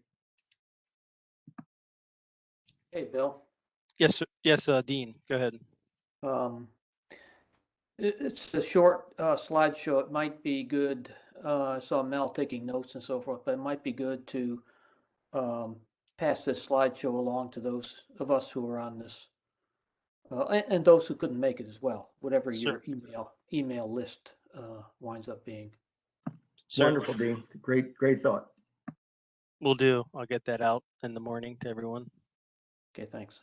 Speaker 11: Hey, Bill.
Speaker 1: Yes, yes, Dean, go ahead.
Speaker 11: It's a short slideshow. It might be good. I saw Mel taking notes and so forth, but it might be good to pass this slideshow along to those of us who are on this, and those who couldn't make it as well, whatever your email list winds up being.
Speaker 5: Wonderful, Dean. Great thought.
Speaker 1: Will do. I'll get that out in the morning to everyone.
Speaker 11: Okay, thanks.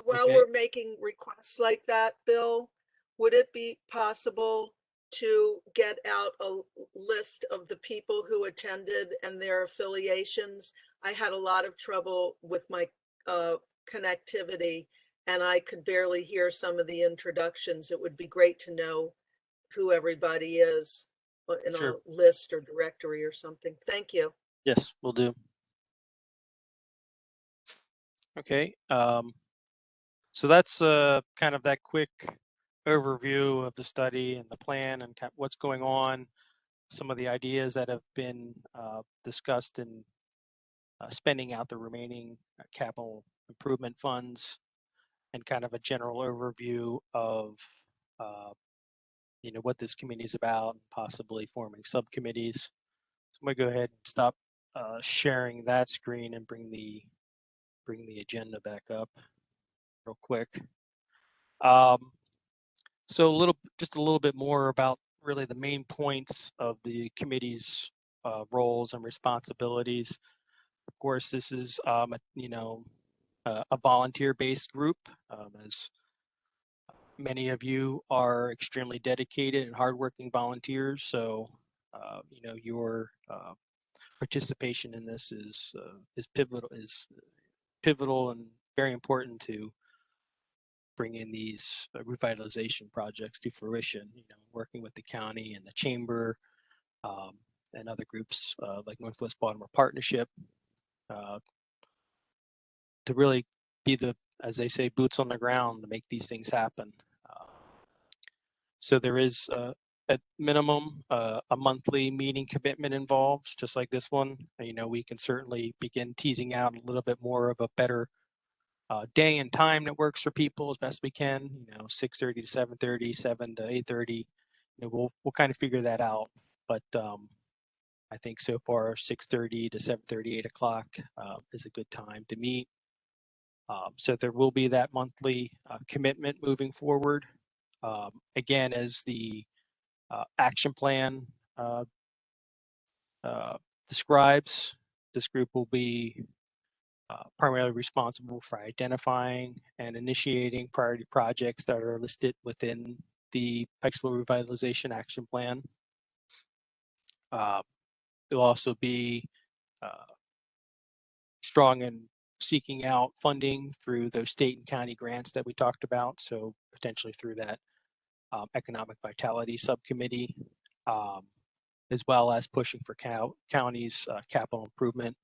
Speaker 2: While we're making requests like that, Bill, would it be possible to get out a list of the people who attended and their affiliations? I had a lot of trouble with my connectivity, and I could barely hear some of the introductions. It would be great to know who everybody is in a list or directory or something. Thank you.
Speaker 1: Yes, we'll do. Okay. So that's kind of that quick overview of the study and the plan and kind of what's going on, some of the ideas that have been discussed in spending out the remaining capital improvement funds, and kind of a general overview of you know, what this committee is about, and possibly forming subcommittees. So I'm gonna go ahead and stop sharing that screen and bring the agenda back up real quick. So just a little bit more about really the main points of the committee's roles and responsibilities. Of course, this is you know, a volunteer-based group, as many of you are extremely dedicated and hardworking volunteers. So you know, your participation in this is pivotal and very important to bring in these revitalization projects to fruition. You know, working with the county and the chamber and other groups like Northwest Baltimore Partnership to really be the, as they say, boots on the ground to make these things happen. So there is at minimum a monthly meeting commitment involved, just like this one. You know, we can certainly begin teasing out a little bit more of a better day and time that works for people as best we can. You know, 6:30 to 7:30, 7 to 8:30. You know, we'll kind of figure that out. But I think so far 6:30 to 7:30, 8 o'clock is a good time to meet. So there will be that monthly commitment moving forward. Again, as the action plan describes, this group will be primarily responsible for identifying and initiating priority projects that are listed within the Pikesville Revitalization Action Plan. There'll also be strong in seeking out funding through those state and county grants that we talked about. So potentially through that economic vitality subcommittee, as well as pushing for counties' capital improvement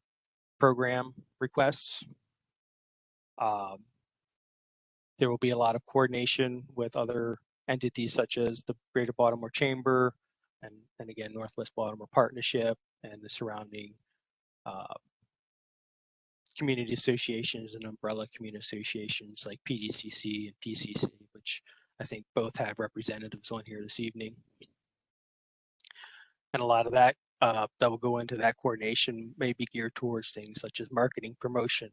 Speaker 1: program requests. There will be a lot of coordination with other entities such as the Greater Baltimore Chamber and again, Northwest Baltimore Partnership and the surrounding community associations and umbrella community associations like PDCC and PCC, which I think both have representatives on here this evening. And a lot of that that will go into that coordination may be geared towards things such as marketing, promotion,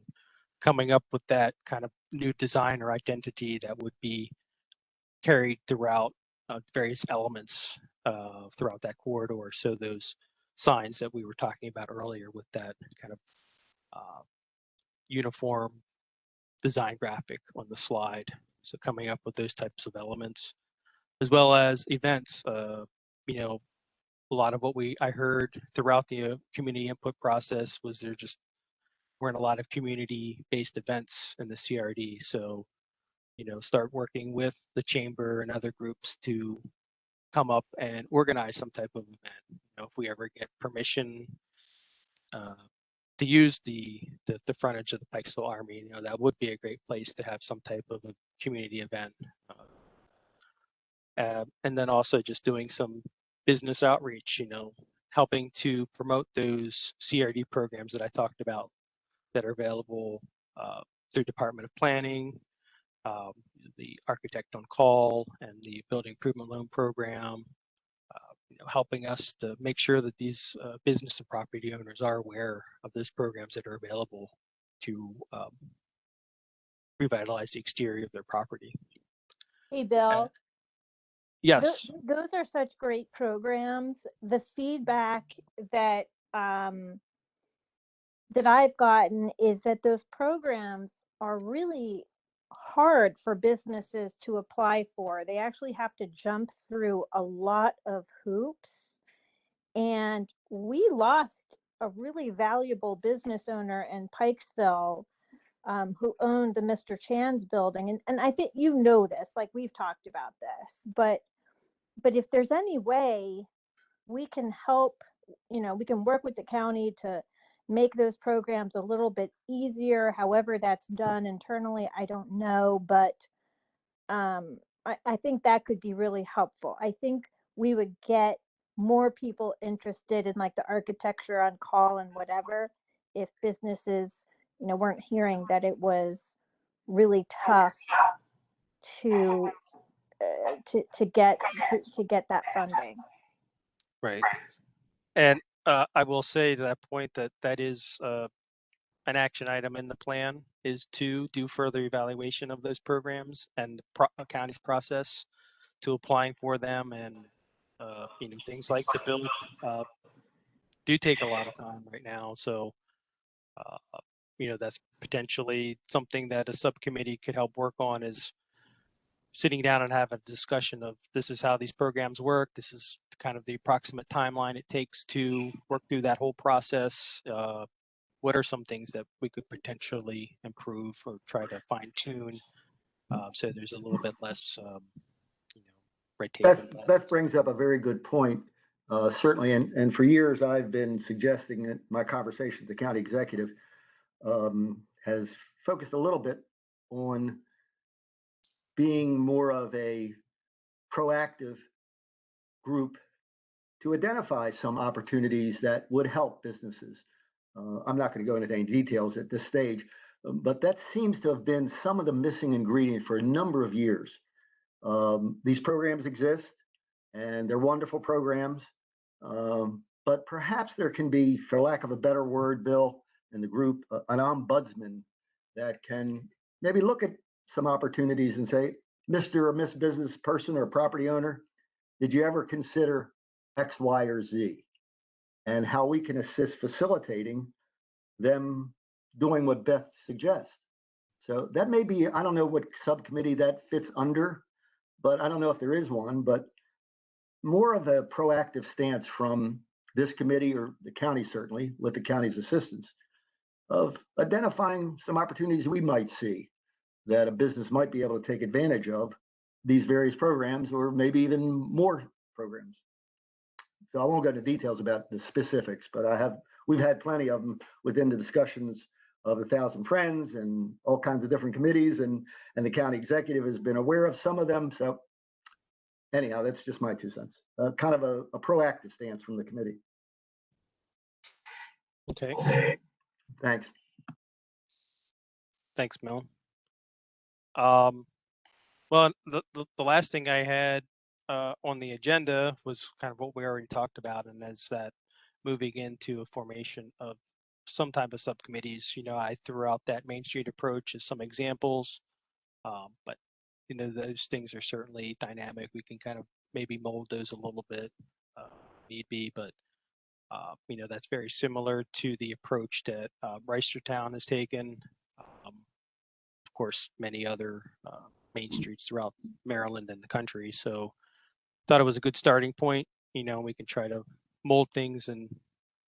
Speaker 1: coming up with that kind of new design or identity that would be carried throughout various elements throughout that corridor. So those signs that we were talking about earlier with that kind of uniform design graphic on the slide. So coming up with those types of elements, as well as events. You know, a lot of what I heard throughout the community input process was there just weren't a lot of community-based events in the CRD. So, you know, start working with the chamber and other groups to come up and organize some type of event. You know, if we ever get permission to use the frontage of the Pikesville Army, you know, that would be a great place to have some type of a community event. And then also just doing some business outreach, you know, helping to promote those CRD programs that I talked about that are available through Department of Planning, the Architect on Call, and the Building Improvement Loan Program. You know, helping us to make sure that these business and property owners are aware of those programs that are available to revitalize the exterior of their property.
Speaker 18: Hey, Bill.
Speaker 1: Yes.
Speaker 18: Those are such great programs. The feedback that that I've gotten is that those programs are really hard for businesses to apply for. They actually have to jump through a lot of hoops. And we lost a really valuable business owner in Pikesville who owned the Mr. Chan's building. And I think you know this, like we've talked about this, but if there's any way we can help, you know, we can work with the county to make those programs a little bit easier, however that's done internally, I don't know, but I think that could be really helpful. I think we would get more people interested in like the architecture on call and whatever if businesses, you know, weren't hearing that it was really tough to get that funding.
Speaker 1: Right. And I will say to that point that is an action item in the plan is to do further evaluation of those programs and the county's process to applying for them. And you know, things like the build do take a lot of time right now. So you know, that's potentially something that a subcommittee could help work on, is sitting down and have a discussion of this is how these programs work. This is kind of the approximate timeline it takes to work through that whole process. What are some things that we could potentially improve or try to fine tune so there's a little bit less, you know, red tape?
Speaker 5: Beth brings up a very good point. Certainly, and for years I've been suggesting that my conversation with the county executive has focused a little bit on being more of a proactive group to identify some opportunities that would help businesses. I'm not going to go into any details at this stage, but that seems to have been some of the missing ingredient for a number of years. These programs exist and they're wonderful programs, but perhaps there can be, for lack of a better word, Bill and the group, an ombudsman that can maybe look at some opportunities and say, Mr. or Miss Business Person or property owner, did you ever consider X, Y, or Z? And how we can assist facilitating them doing what Beth suggests. So that may be, I don't know what subcommittee that fits under, but I don't know if there is one, but more of a proactive stance from this committee or the county, certainly with the county's assistance, of identifying some opportunities we might see that a business might be able to take advantage of these various programs, or maybe even more programs. So I won't go into details about the specifics, but we've had plenty of them within the discussions of the 1,000 Friends and all kinds of different committees, and the county executive has been aware of some of them. So anyhow, that's just my 2 cents. Kind of a proactive stance from the committee.
Speaker 1: Okay.
Speaker 5: Thanks.
Speaker 1: Thanks, Mel. Well, the last thing I had on the agenda was kind of what we already talked about, and as that moving into a formation of some type of subcommittees. I threw out that Main Street approach as some examples, but those things are certainly dynamic. We can kind of maybe mold those a little bit, need be, but that's very similar to the approach that Reisterstown has taken. Of course, many other main streets throughout Maryland and the country. So thought it was a good starting point. We can try to mold things and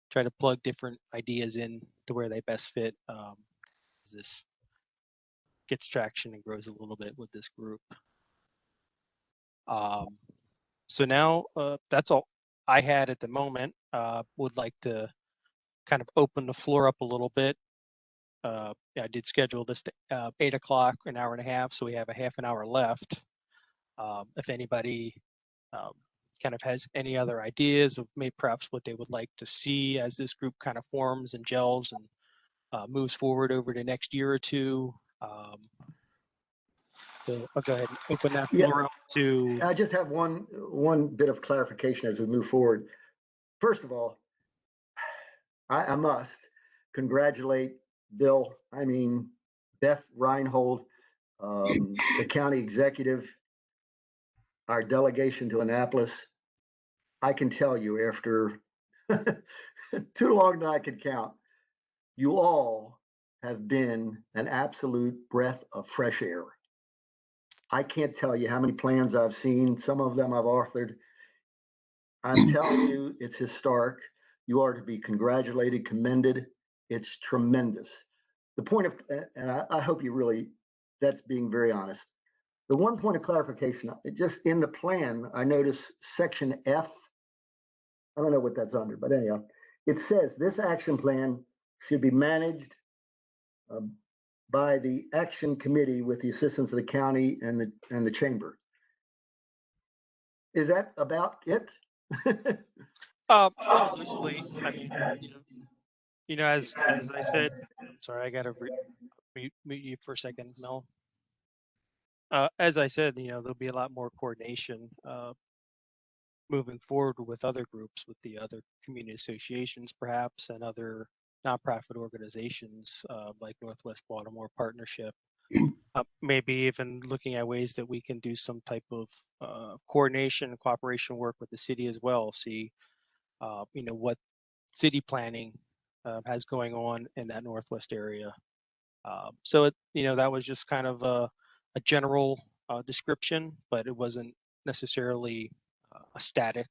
Speaker 1: try to plug different ideas in to where they best fit as this gets traction and grows a little bit with this group. So now that's all I had at the moment. Would like to kind of open the floor up a little bit. I did schedule this to 8 o'clock, an hour and a half, so we have a half an hour left. If anybody kind of has any other ideas of maybe perhaps what they would like to see as this group kind of forms and gels and moves forward over the next year or two. So I'll go ahead and open that floor up to.
Speaker 5: I just have one bit of clarification as we move forward. First of all, I must congratulate Bill, Beth Reinhold, the county executive, our delegation to Annapolis. I can tell you after too long that I could count, you all have been an absolute breath of fresh air. I can't tell you how many plans I've seen. Some of them I've authored. I'm telling you, it's historic. You are to be congratulated, commended. It's tremendous. The point of, and I hope you really, that's being very honest. The one point of clarification, just in the plan, I notice section F. I don't know what that's under, but anyhow, it says this action plan should be managed by the action committee with the assistance of the county and the chamber. Is that about it?
Speaker 1: Loosely, as I said, sorry, I got to mute you for a second, Mel. As I said, there'll be a lot more coordination moving forward with other groups, with the other community associations, perhaps, and other nonprofit organizations like Northwest Baltimore Partnership. Maybe even looking at ways that we can do some type of coordination and cooperation work with the city as well. See, what city planning has going on in that Northwest area. So that was just kind of a general description, but it wasn't necessarily a static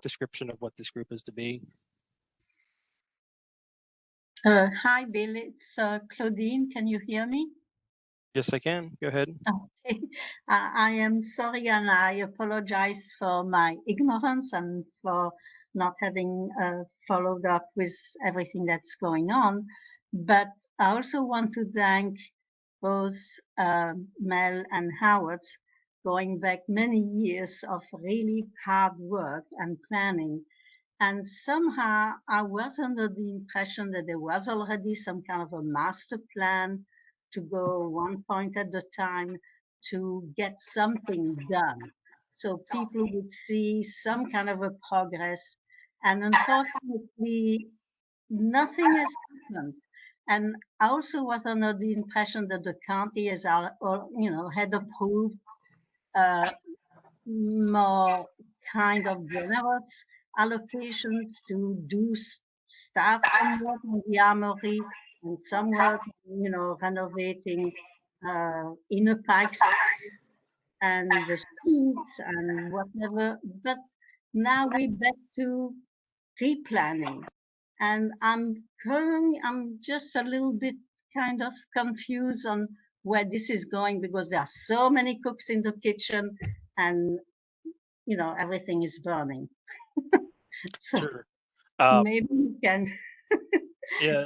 Speaker 1: description of what this group is to be.
Speaker 3: Hi, Bill. It's Claudine. Can you hear me?
Speaker 1: Yes, I can. Go ahead.
Speaker 3: Okay. I am sorry, and I apologize for my ignorance and for not having followed up with everything that's going on. But I also want to thank both Mel and Howard, going back many years of really hard work and planning. And somehow I was under the impression that there was already some kind of a master plan to go one point at a time to get something done. So people would see some kind of a progress. And unfortunately, nothing has happened. And I also was under the impression that the county has, had approved more kind of generous allocations to start some work on the armory and some work, renovating inner Pikes and the streets and whatever. But now we're back to pre-planning. And I'm just a little bit kind of confused on where this is going because there are so many cooks in the kitchen and, you know, everything is burning. So
Speaker 1: Sure.
Speaker 3: maybe we can,
Speaker 1: Yeah.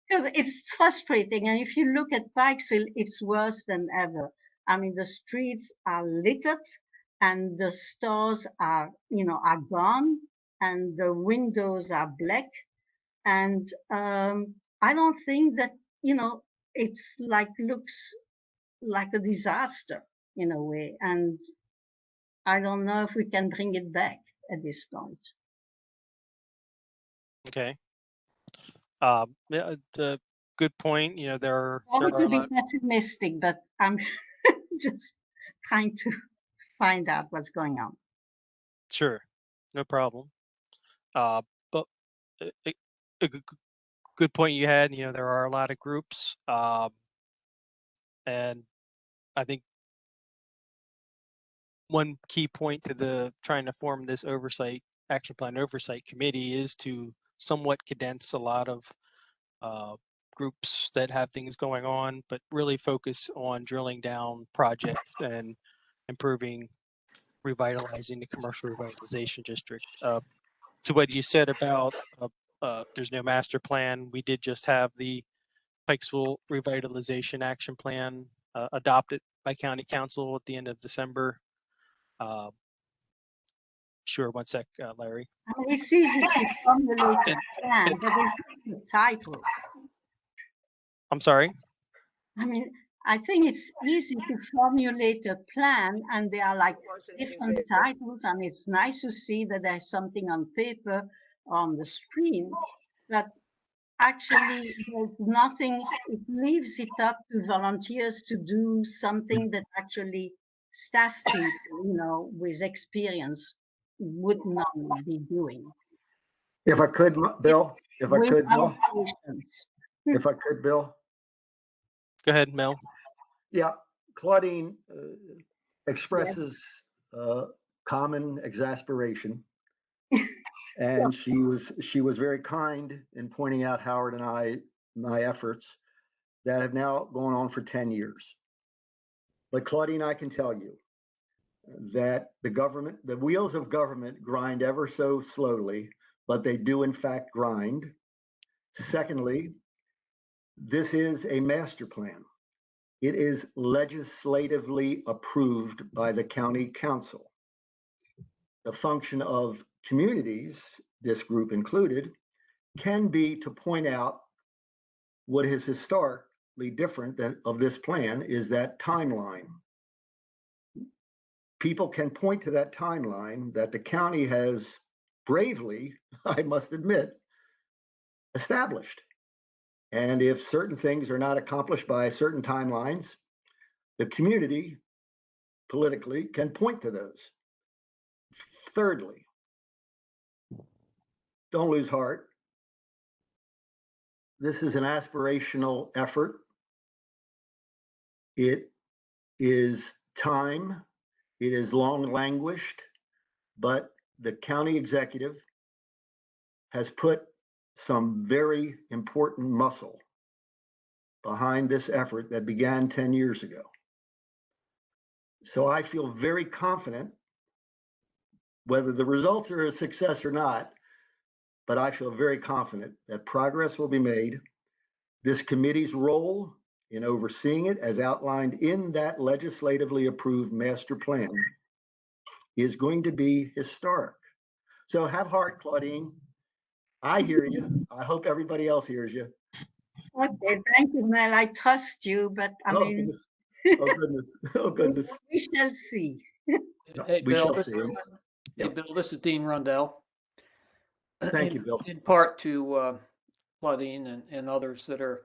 Speaker 3: because it's frustrating. And if you look at Pikesville, it's worse than ever. I mean, the streets are littered and the stores are, you know, are gone and the windows are black. And I don't think that, you know, it's like looks like a disaster in a way. And I don't know if we can bring it back at this point.
Speaker 1: Okay. Yeah, good point. You know, there
Speaker 3: Sorry
Speaker 1: are
Speaker 3: to
Speaker 1: a
Speaker 3: be
Speaker 1: lot.
Speaker 3: pessimistic, but I'm just trying to find out what's going on.
Speaker 1: Sure, no problem. But a good point you had. You know, there are a lot of groups, and I think one key point to the trying to form this oversight action plan oversight committee is to somewhat condense a lot of groups that have things going on, but really focus on drilling down projects and improving, revitalizing the commercial revitalization district. To what you said about there's no master plan, we did just have the Pikesville Revitalization Action Plan adopted by County Council at the end of December. Sure, one sec, Larry.
Speaker 3: I mean, it's easy to formulate a plan, but it's the title.
Speaker 1: I'm sorry?
Speaker 3: I mean, I think it's easy to formulate a plan and there are like different titles and it's nice to see that there's something on paper on the screen, but actually there's nothing, it leaves it up to volunteers to do something that actually staff people, you know, with experience would not be doing.
Speaker 5: If I could, Bill, if I could, Bill, if I could, Bill.
Speaker 1: Go ahead, Mel.
Speaker 5: Yeah, Claudine expresses common exasperation, and she was very kind in pointing out Howard and my efforts that have now gone on for 10 years. But Claudine, I can tell you that the wheels of government grind ever so slowly, but they do in fact grind. Secondly, this is a master plan. It is legislatively approved by the county council. The function of communities, this group included, can be to point out what is historically different of this plan is that timeline. People can point to that timeline that the county has bravely, I must admit, established. And if certain things are not accomplished by certain timelines, the community politically can point to those. Thirdly, don't lose heart. This is an aspirational effort. It is time. It is long languished, but the county executive has put some very important muscle behind this effort that began 10 years ago. So I feel very confident, whether the results are a success or not, but I feel very confident that progress will be made. This committee's role in overseeing it, as outlined in that legislatively approved master plan, is going to be historic. So have heart, Claudine. I hear you. I hope everybody else hears you.
Speaker 3: Okay, thank you, Mel. I trust you, but I mean,
Speaker 5: Goodness. Oh goodness! Oh goodness!
Speaker 3: We shall see.
Speaker 11: Hey,
Speaker 5: We
Speaker 11: Bill,
Speaker 5: shall see.
Speaker 11: Hey, Bill, this is Dean Rundell.
Speaker 5: Thank you, Bill.
Speaker 11: In part to Claudine and others that are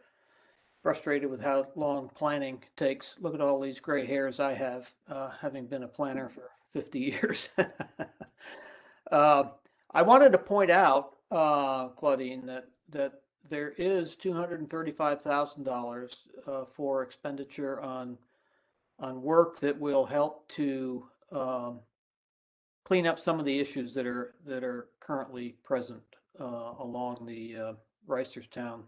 Speaker 11: frustrated with how long planning takes. Look at all these gray hairs I have, having been a planner for 50 years. I wanted to point out, Claudine, that there is $235,000 for expenditure on work that will help to clean up some of the issues that are currently present along the Reisterstown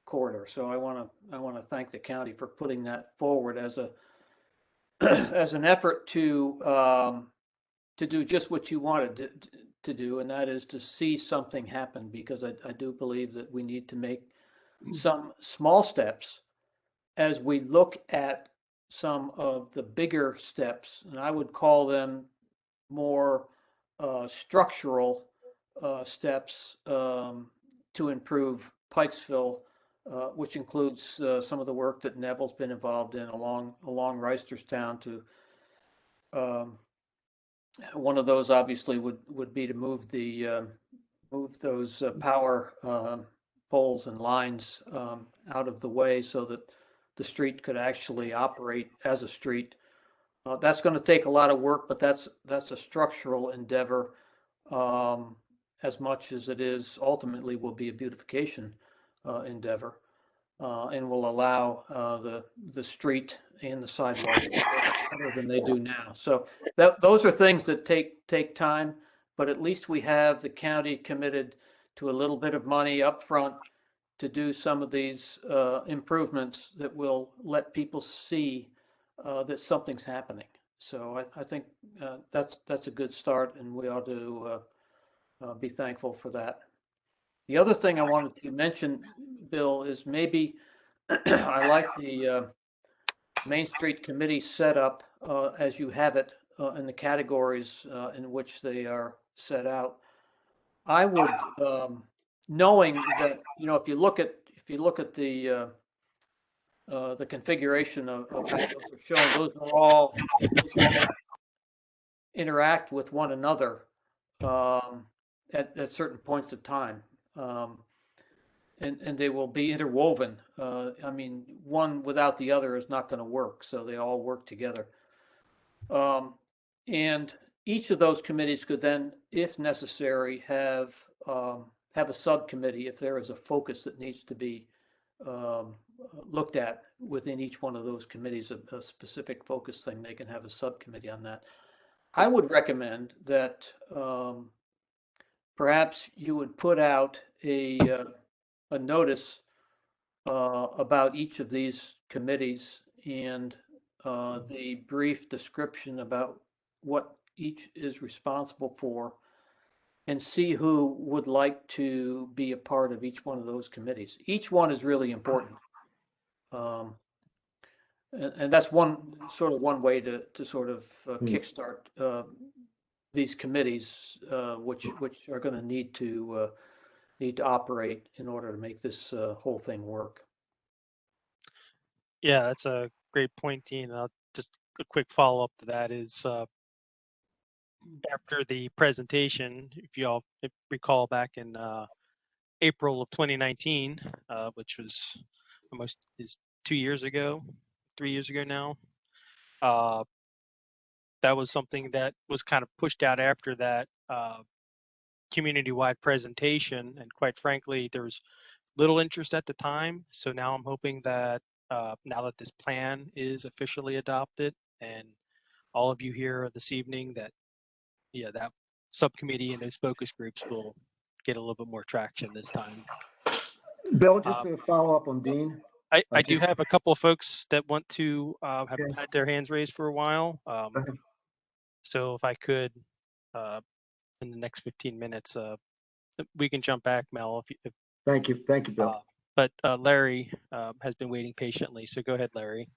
Speaker 11: corridor. So I want to thank the county for putting that forward as a as an effort to do just what you wanted to do, and that is to see something happen, because I do believe that we need to make some small steps as we look at some of the bigger steps, and I would call them more structural steps to improve Pikesville, which includes some of the work that Neville's been involved in along Reisterstown. To one of those obviously would be to move those power poles and lines out of the way so that the street could actually operate as a street. That's going to take a lot of work, but that's a structural endeavor as much as it is ultimately will be a beautification endeavor, and will allow the street and the sidewalks better than they do now. So those are things that take time, but at least we have the county committed to a little bit of money up front to do some of these improvements that will let people see that something's happening. So I think that's a good start, and we ought to be thankful for that. The other thing I wanted to mention, Bill, is maybe I like the Main Street Committee setup as you have it in the categories in which they are set out. I would, knowing that, you know, if you look at the configuration of how those are shown, those all interact with one another at certain points of time, and they will be interwoven. I mean, one without the other is not going to work, so they all work together. And each of those committees could then, if necessary, have a subcommittee if there is a focus that needs to be looked at within each one of those committees, a specific focus thing. They can have a subcommittee on that. I would recommend that perhaps you would put out a notice about each of these committees and the brief description about what each is responsible for, and see who would like to be a part of each one of those committees. Each one is really important. And that's one way to sort of kickstart these committees, which are going to need to operate in order to make this whole thing work.
Speaker 1: Yeah, that's a great point, Dean. Just a quick follow-up to that is after the presentation, if you all recall back in April of 2019, which was almost 2 years ago, 3 years ago now, that was something that was kind of pushed out after that community-wide presentation, and quite frankly, there was little interest at the time. So now I'm hoping that now that this plan is officially adopted and all of you here this evening, that that subcommittee and those focus groups will get a little bit more traction this time.
Speaker 5: Bill, just to follow up on Dean.
Speaker 1: I do have a couple of folks that want to have had their hands raised for a while. So if I could, in the next 15 minutes, we can jump back, Mel. If
Speaker 5: Thank you, Bill.
Speaker 1: But Larry has been waiting patiently, so go ahead, Larry.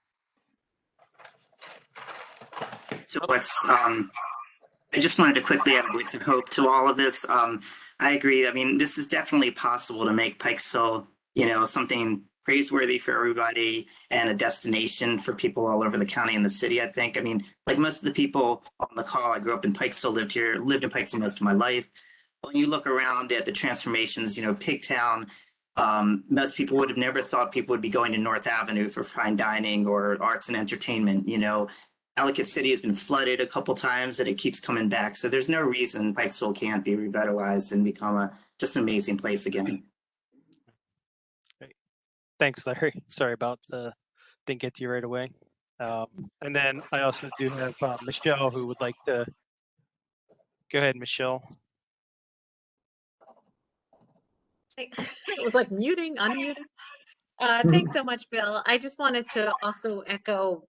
Speaker 14: So I just wanted to quickly add a voice of hope to all of this. I agree. I mean, this is definitely possible to make Pikesville, something praiseworthy for everybody and a destination for people all over the county and the city, I think. I mean, like most of the people on the call, I grew up in Pikesville, lived in Pikesville most of my life. When you look around at the transformations, Pigtown, most people would have never thought people would be going to North Avenue for fine dining or arts and entertainment. Ellicott City has been flooded a couple times and it keeps coming back. So there's no reason Pikesville can't be revitalized and become just an amazing place again.
Speaker 1: Thanks, Larry. Sorry about didn't get to you right away. And then I also do have Michelle who would like to go ahead, Michelle.
Speaker 8: It was like muting, unmuting. Thanks so much, Bill. I just wanted to also echo,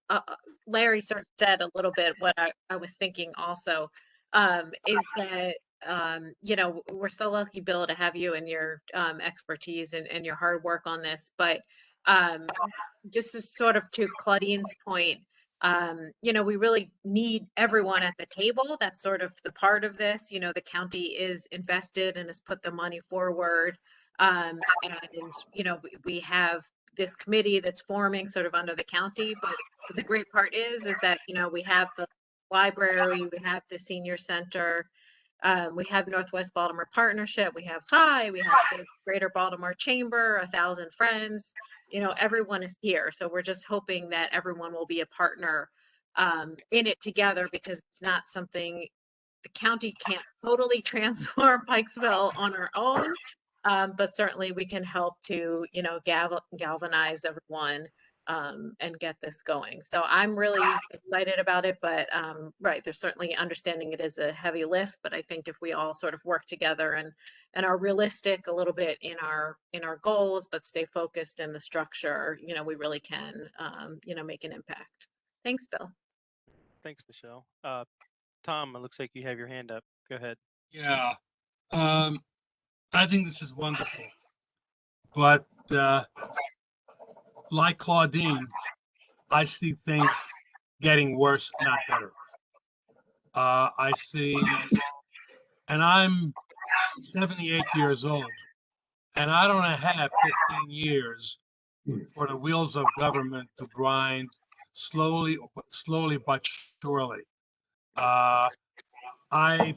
Speaker 8: Larry sort of said a little bit what I was thinking also, is that, you know, we're so lucky, Bill, to have you and your expertise and your hard work on this. But just as sort of to Claudine's point, you know, we really need everyone at the table. That's sort of the part of this. You know, the county is invested and has put the money forward. And you know, we have this committee that's forming sort of under the county, but the great part is that, you know, we have the library, we have the senior center, we have Northwest Baltimore Partnership, we have we have the Greater Baltimore Chamber, 1,000 Friends, you know, everyone is here. So we're just hoping that everyone will be a partner in it together, because it's not something the county can't totally transform Pikesville on our own. But certainly we can help to, you know, galvanize everyone and get this going. So I'm really excited about it, but right, there's certainly understanding it is a heavy lift, but I think if we all sort of work together and are realistic a little bit in our goals, but stay focused in the structure, you know, we really can, you know, make an impact. Thanks, Bill.
Speaker 1: Thanks, Michelle. Tom, it looks like you have your hand up. Go ahead.
Speaker 17: Yeah. I think this is wonderful. But like Claudine, I see things getting worse, not better. I see, and I'm 78 years old, and I don't have 15 years for the wheels of government to grind slowly but surely. I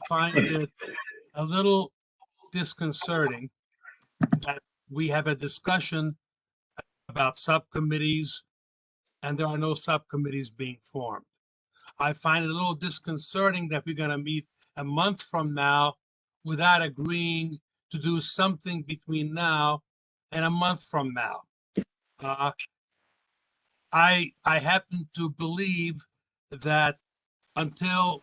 Speaker 17: find it a little disconcerting that we have a discussion about subcommittees and there are no subcommittees being formed. I find it a little disconcerting that we're going to meet a month from now without agreeing to do something between now and a month from now. I happen to believe that until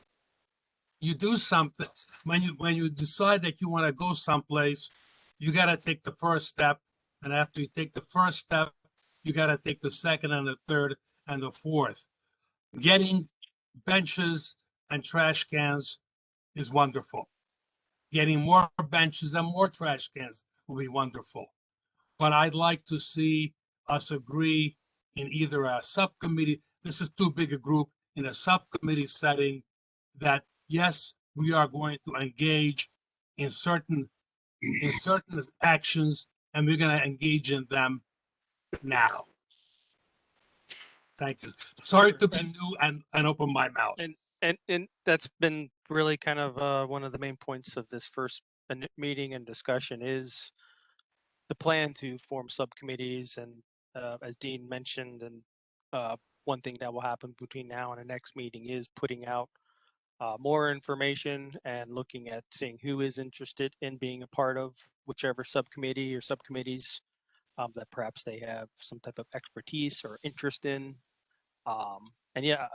Speaker 17: you do something, when you decide that you want to go someplace, you got to take the first step, and after you take the first step, you got to take the second and the third and the fourth. Getting benches and trash cans is wonderful. Getting more benches and more trash cans will be wonderful. But I'd like to see us agree in either a subcommittee, this is too big a group, in a subcommittee setting, that yes, we are going to engage in certain actions, and we're going to engage in them now. Thank you. Sorry to be new and open my mouth.
Speaker 1: And that's been really kind of one of the main points of this first meeting and discussion is the plan to form subcommittees. And as Dean mentioned, and one thing that will happen between now and the next meeting is putting out more information and looking at seeing who is interested in being a part of whichever subcommittee or subcommittees that perhaps they have some type of expertise or interest in. And yeah,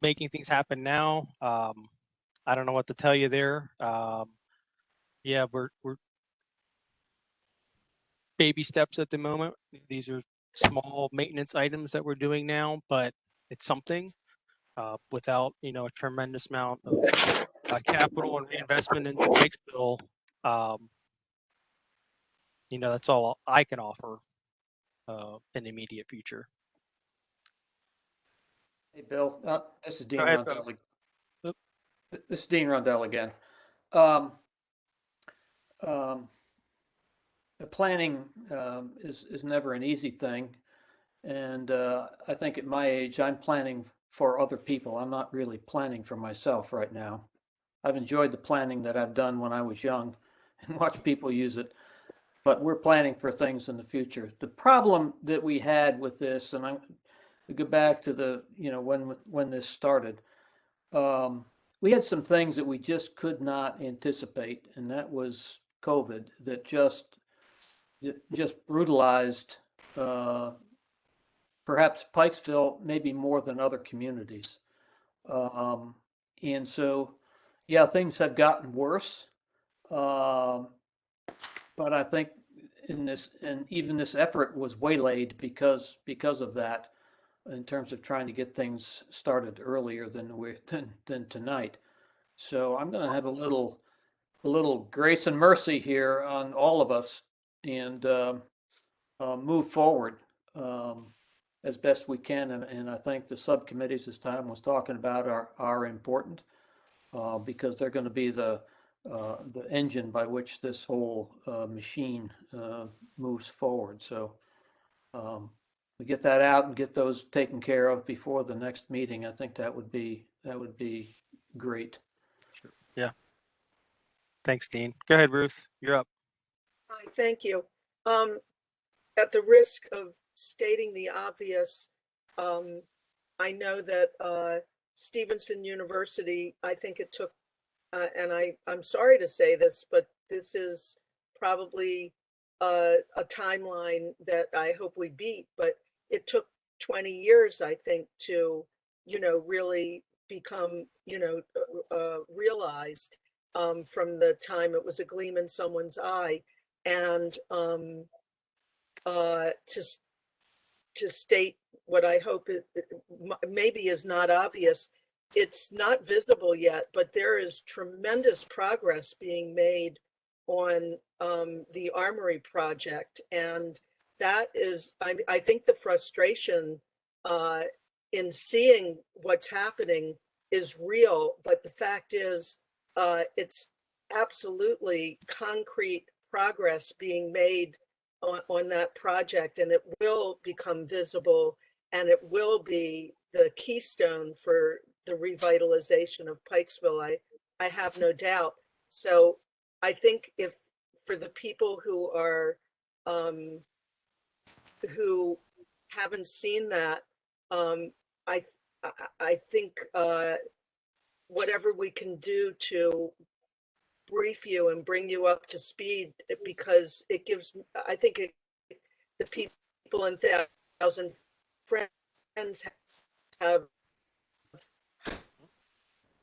Speaker 1: making things happen now. I don't know what to tell you there. Yeah, we're baby steps at the moment. These are small maintenance items that we're doing now, but it's something without, you know, a tremendous amount of capital and reinvestment into Pikesville. You know, that's all I can offer in the immediate future.
Speaker 11: Hey, Bill, this is Dean
Speaker 1: Go ahead,
Speaker 11: Rundell.
Speaker 1: Bill.
Speaker 11: This is Dean Rundell again. The planning is never an easy thing. And I think at my age, I'm planning for other people. I'm not really planning for myself right now. I've enjoyed the planning that I've done when I was young and watched people use it. But we're planning for things in the future. The problem that we had with this, and we go back to the, you know, when this started, we had some things that we just could not anticipate, and that was COVID, that just just brutalized, perhaps Pikesville maybe more than other communities. And so, yeah, things have gotten worse. But I think even this effort was waylaid because of that, in terms of trying to get things started earlier than tonight. So I'm going to have a little grace and mercy here on all of us, and move forward as best we can. And I think the subcommittees, as Tom was talking about, are important because they're going to be the engine by which this whole machine moves forward. So we get that out and get those taken care of before the next meeting. I think that would be great.
Speaker 1: Sure. Yeah. Thanks, Dean. Go ahead, Ruth. You're up.
Speaker 2: Hi, thank you. At the risk of stating the obvious, I know that Stevenson University, I think it took, and I'm sorry to say this, but this is probably a timeline that I hope we beat, but it took 20 years, I think, to, really become, realized from the time it was a gleam in someone's eye. And to state what I hope it maybe is not obvious, it's not visible yet, but there is tremendous progress being made on the Armory project. And that is, I think the frustration in seeing what's happening is real, but the fact is it's absolutely concrete progress being made on that project, and it will become visible, and it will be the keystone for the revitalization of Pikesville. I have no doubt. So I think if for the people who are who haven't seen that, I think whatever we can do to brief you and bring you up to speed, because it gives, I think the people in 1,000 Friends have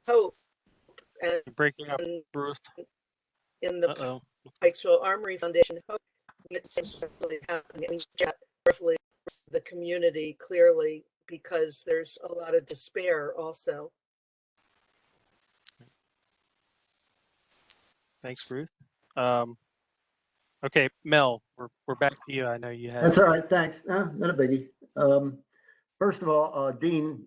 Speaker 2: hope. And
Speaker 1: you're breaking up, Bruce.
Speaker 2: In the Pikesville Armory Foundation, hope it's really happening. Roughly the community clearly, because there's a lot of despair also.
Speaker 1: Thanks, Ruth. Okay, Mel, we're back to you. I know you had.
Speaker 5: That's all right. Thanks. Not a biggie. First of all, Dean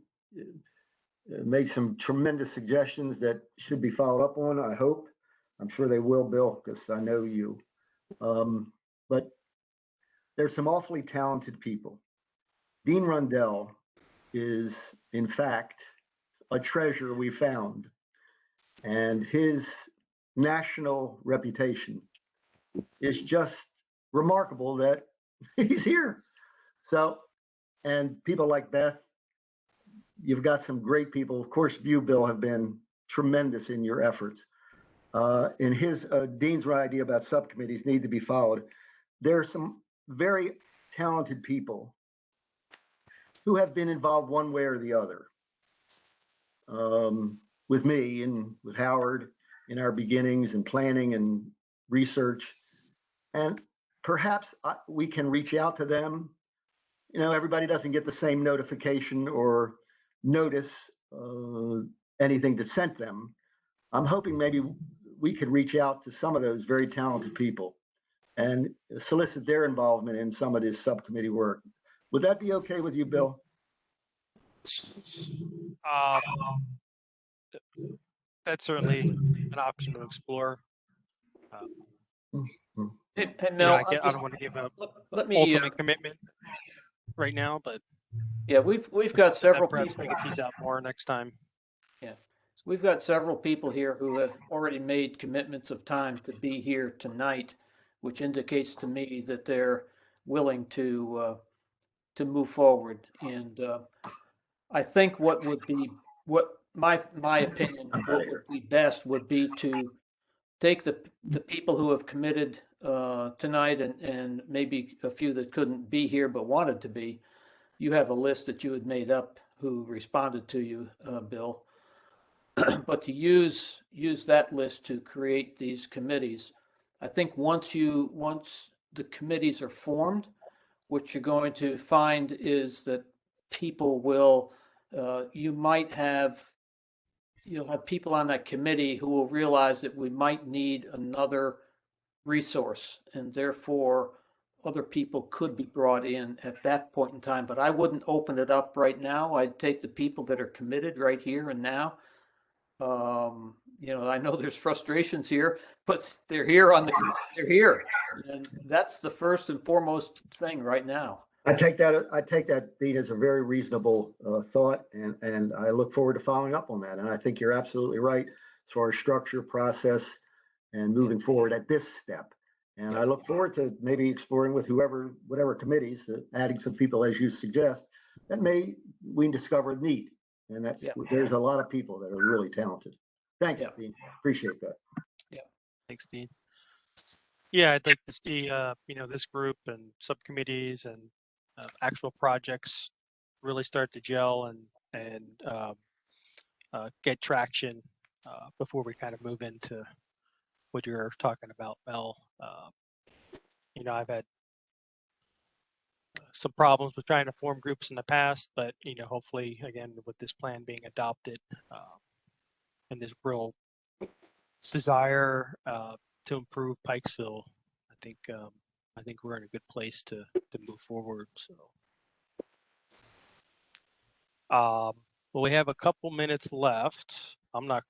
Speaker 5: made some tremendous suggestions that should be followed up on. I hope. I'm sure they will, Bill, because I know you. But there's some awfully talented people. Dean Rundell is, in fact, a treasure we found, and his national reputation is just remarkable that he's here. So, and people like Beth, you've got some great people. Of course, you, Bill, have been tremendous in your efforts. In his Dean's idea about subcommittees need to be followed. There are some very talented people who have been involved one way or the other. With me and with Howard in our beginnings and planning and research. And perhaps we can reach out to them. You know, everybody doesn't get the same notification or notice anything that's sent them. I'm hoping maybe we could reach out to some of those very talented people and solicit their involvement in some of this subcommittee work. Would that be okay with you, Bill?
Speaker 1: That's certainly an option to explore.
Speaker 11: Hey, Mel,
Speaker 1: I don't want to give up
Speaker 11: let me
Speaker 1: ultimate commitment right now, but
Speaker 11: yeah, we've got several
Speaker 1: perhaps
Speaker 11: people.
Speaker 1: we can tease out more next time.
Speaker 11: Yeah, we've got several people here who have already made commitments of time to be here tonight, which indicates to me that they're willing to move forward. And I think what my opinion, what would be best would be to take the people who have committed tonight and maybe a few that couldn't be here but wanted to be. You have a list that you had made up who responded to you, Bill. But to use that list to create these committees, I think once the committees are formed, what you're going to find is that people will, you'll have people on that committee who will realize that we might need another resource, and therefore other people could be brought in at that point in time. But I wouldn't open it up right now. I'd take the people that are committed right here and now. I know there's frustrations here, but they're here they're here. And that's the first and foremost thing right now.
Speaker 5: I take that, Dean, as a very reasonable thought, and I look forward to following up on that. And I think you're absolutely right as far as structure, process, and moving forward at this step. And I look forward to maybe exploring with whatever committees, adding some people as you suggest, that we discover need. And there's a lot of people that are really talented. Thanks, Dean. Appreciate that.
Speaker 1: Yeah. Thanks, Dean. Yeah, I'd like to see this group and subcommittees and actual projects really start to gel and get traction before we kind of move into what you're talking about, Mel. I've had some problems with trying to form groups in the past, but hopefully, again, with this plan being adopted and this real desire to improve Pikesville, I think we're in a good place to move forward. So, well, we have a couple minutes left. It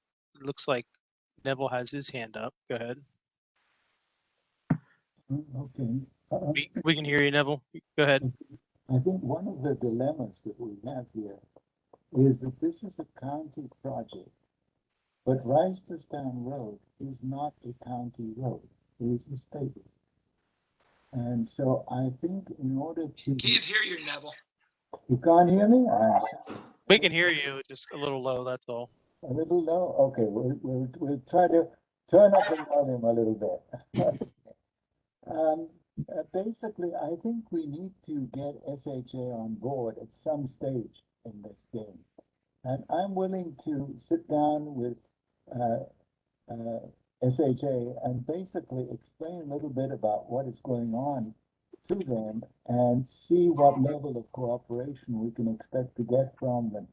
Speaker 1: looks like Neville has his hand up. Go ahead.
Speaker 21: Okay.
Speaker 1: We can hear you, Neville. Go ahead.
Speaker 21: I think one of the dilemmas that we have here is that this is a county project, but Reisterstown Road is not a county road. It is a state road. And so I think in order to...
Speaker 4: Can't hear you, Neville.
Speaker 21: You can't hear me?
Speaker 1: We can hear you, just a little low, that's all.
Speaker 21: A little low? Okay, we'll try to turn up the volume a little bit. Basically, I think we need to get SHA on board at some stage in this game. And I'm willing to sit down with SHA and basically explain a little bit about what is going on to them and see what level of cooperation we can expect to get from them.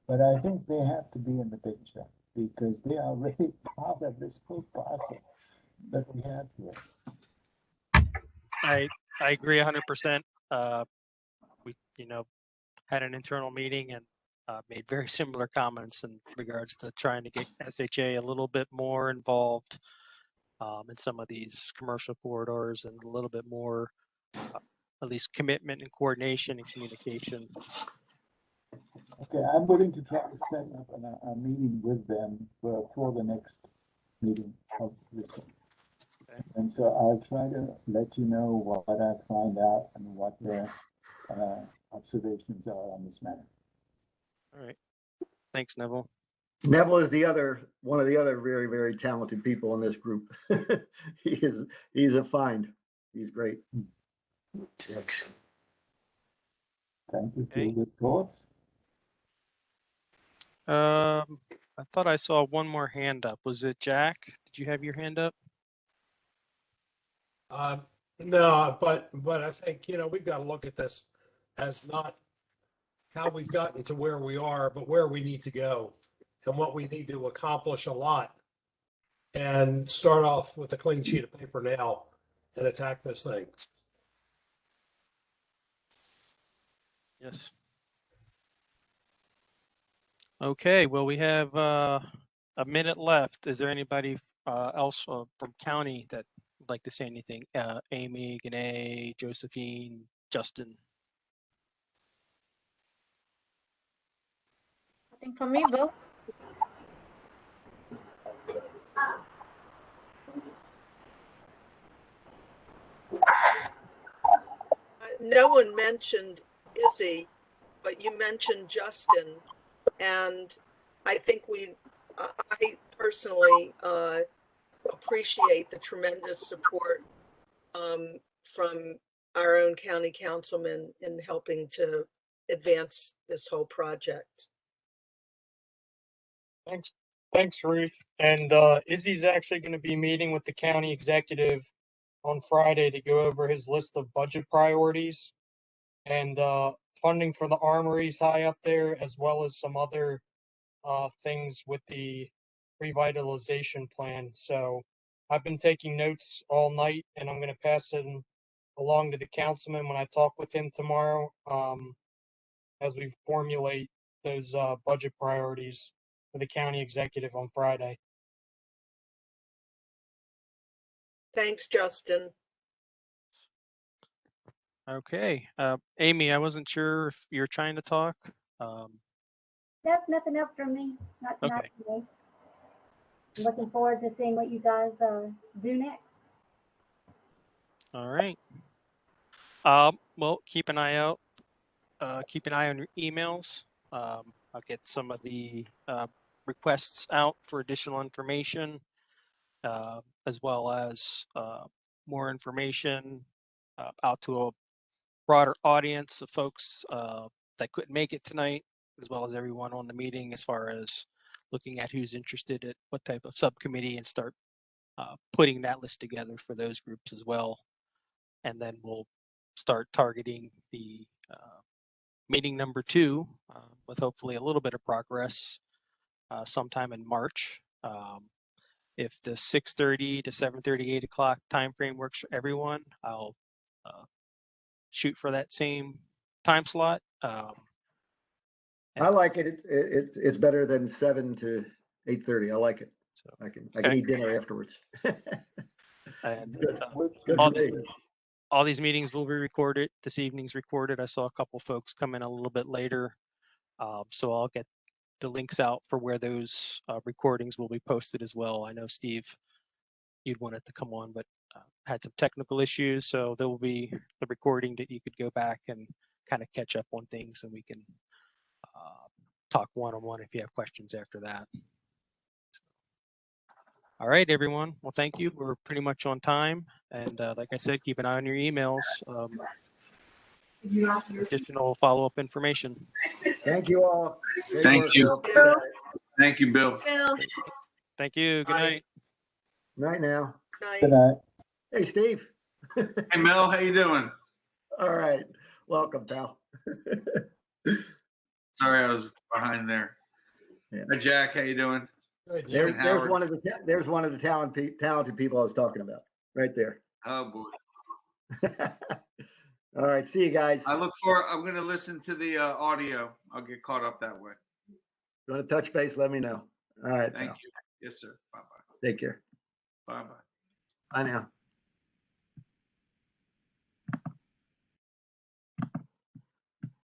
Speaker 21: But I think they have to be in the picture because they are really part of this whole process that we have here.
Speaker 1: I agree 100%. We had an internal meeting and made very similar comments in regards to trying to get SHA a little bit more involved in some of these commercial corridors and a little bit more, at least commitment and coordination and communication.
Speaker 21: Okay, I'm willing to try to set up a meeting with them for the next meeting of this one. Okay. And so I'll try to let you know what I find out and what their observations are on this matter.
Speaker 1: All right. Thanks, Neville.
Speaker 5: Neville is one of the other very, very talented people in this group. He's a find. He's great.
Speaker 21: Thanks. Thank you for your thoughts.
Speaker 1: I thought I saw one more hand up. Was it Jack? Did you have your hand up?
Speaker 13: No, but I think, we've got to look at this as not how we've gotten to where we are, but where we need to go and what we need to accomplish a lot and start off with a clean sheet of paper now and attack this thing.
Speaker 1: Yes. Okay, well, we have a minute left. Is there anybody else from county that would like to say anything? Amy, Gane, Josephine, Justin?
Speaker 7: Nothing from me, Bill.
Speaker 2: No one mentioned Izzy, but you mentioned Justin. And I think I personally appreciate the tremendous support from our own county councilman in helping to advance this whole project.
Speaker 9: Thanks, Ruth. And Izzy's actually going to be meeting with the county executive on Friday to go over his list of budget priorities and funding for the armories high up there, as well as some other things with the revitalization plan. So I've been taking notes all night, and I'm going to pass them along to the councilman when I talk with him tomorrow, as we formulate those budget priorities for the county executive on Friday.
Speaker 2: Thanks, Justin.
Speaker 1: Okay, Amy, I wasn't sure if you're trying to talk.
Speaker 20: Nope, nothing else from me. Not tonight.
Speaker 1: Okay.
Speaker 20: Today. I'm looking forward to seeing what you guys do next.
Speaker 1: All right. Well, keep an eye out. Keep an eye on your emails. I'll get some of the requests out for additional information, as well as more information out to a broader audience of folks that couldn't make it tonight, as well as everyone on the meeting, as far as looking at who's interested at what type of subcommittee, and start putting that list together for those groups as well. And then we'll start targeting the meeting number 2 with hopefully a little bit of progress sometime in March. If the 6:30 to 7:30, 8 o'clock time frame works for everyone, I'll shoot for that same time slot.
Speaker 5: I like it. It's better than 7 to 8:30. I like it. So I can eat dinner afterwards.
Speaker 1: And
Speaker 5: Good for me.
Speaker 1: all these meetings will be recorded. This evening's recorded. I saw a couple folks come in a little bit later, so I'll get the links out for where those recordings will be posted as well. I know, Steve, you'd wanted to come on, but had some technical issues, so there will be the recording that you could go back and kind of catch up on things, and we can talk one-on-one if you have questions after that. All right, everyone. Well, thank you. We're pretty much on time. And like I said, keep an eye on your emails. Additional follow-up information.
Speaker 5: Thank you all.
Speaker 6: Thank you. Thank you, Bill.
Speaker 1: Thank you. Good night.
Speaker 5: Night now.
Speaker 21: Good night.
Speaker 5: Hey, Steve.
Speaker 6: Hey, Mel. How you doing?
Speaker 5: All right. Welcome, pal.
Speaker 6: Sorry, I was behind there.
Speaker 5: Yeah.
Speaker 6: Hi, Jack. How you doing?
Speaker 5: There's one of the talented people I was talking about right there.
Speaker 6: Oh boy.
Speaker 5: All right. See you guys.
Speaker 6: I'm going to listen to the audio. I'll get caught up that way.
Speaker 5: You want to touch base? Let me know. All right.
Speaker 6: Thank
Speaker 5: pal.
Speaker 6: you. Yes, sir. Bye-bye.
Speaker 5: Take care.
Speaker 6: Bye-bye.
Speaker 5: Bye now.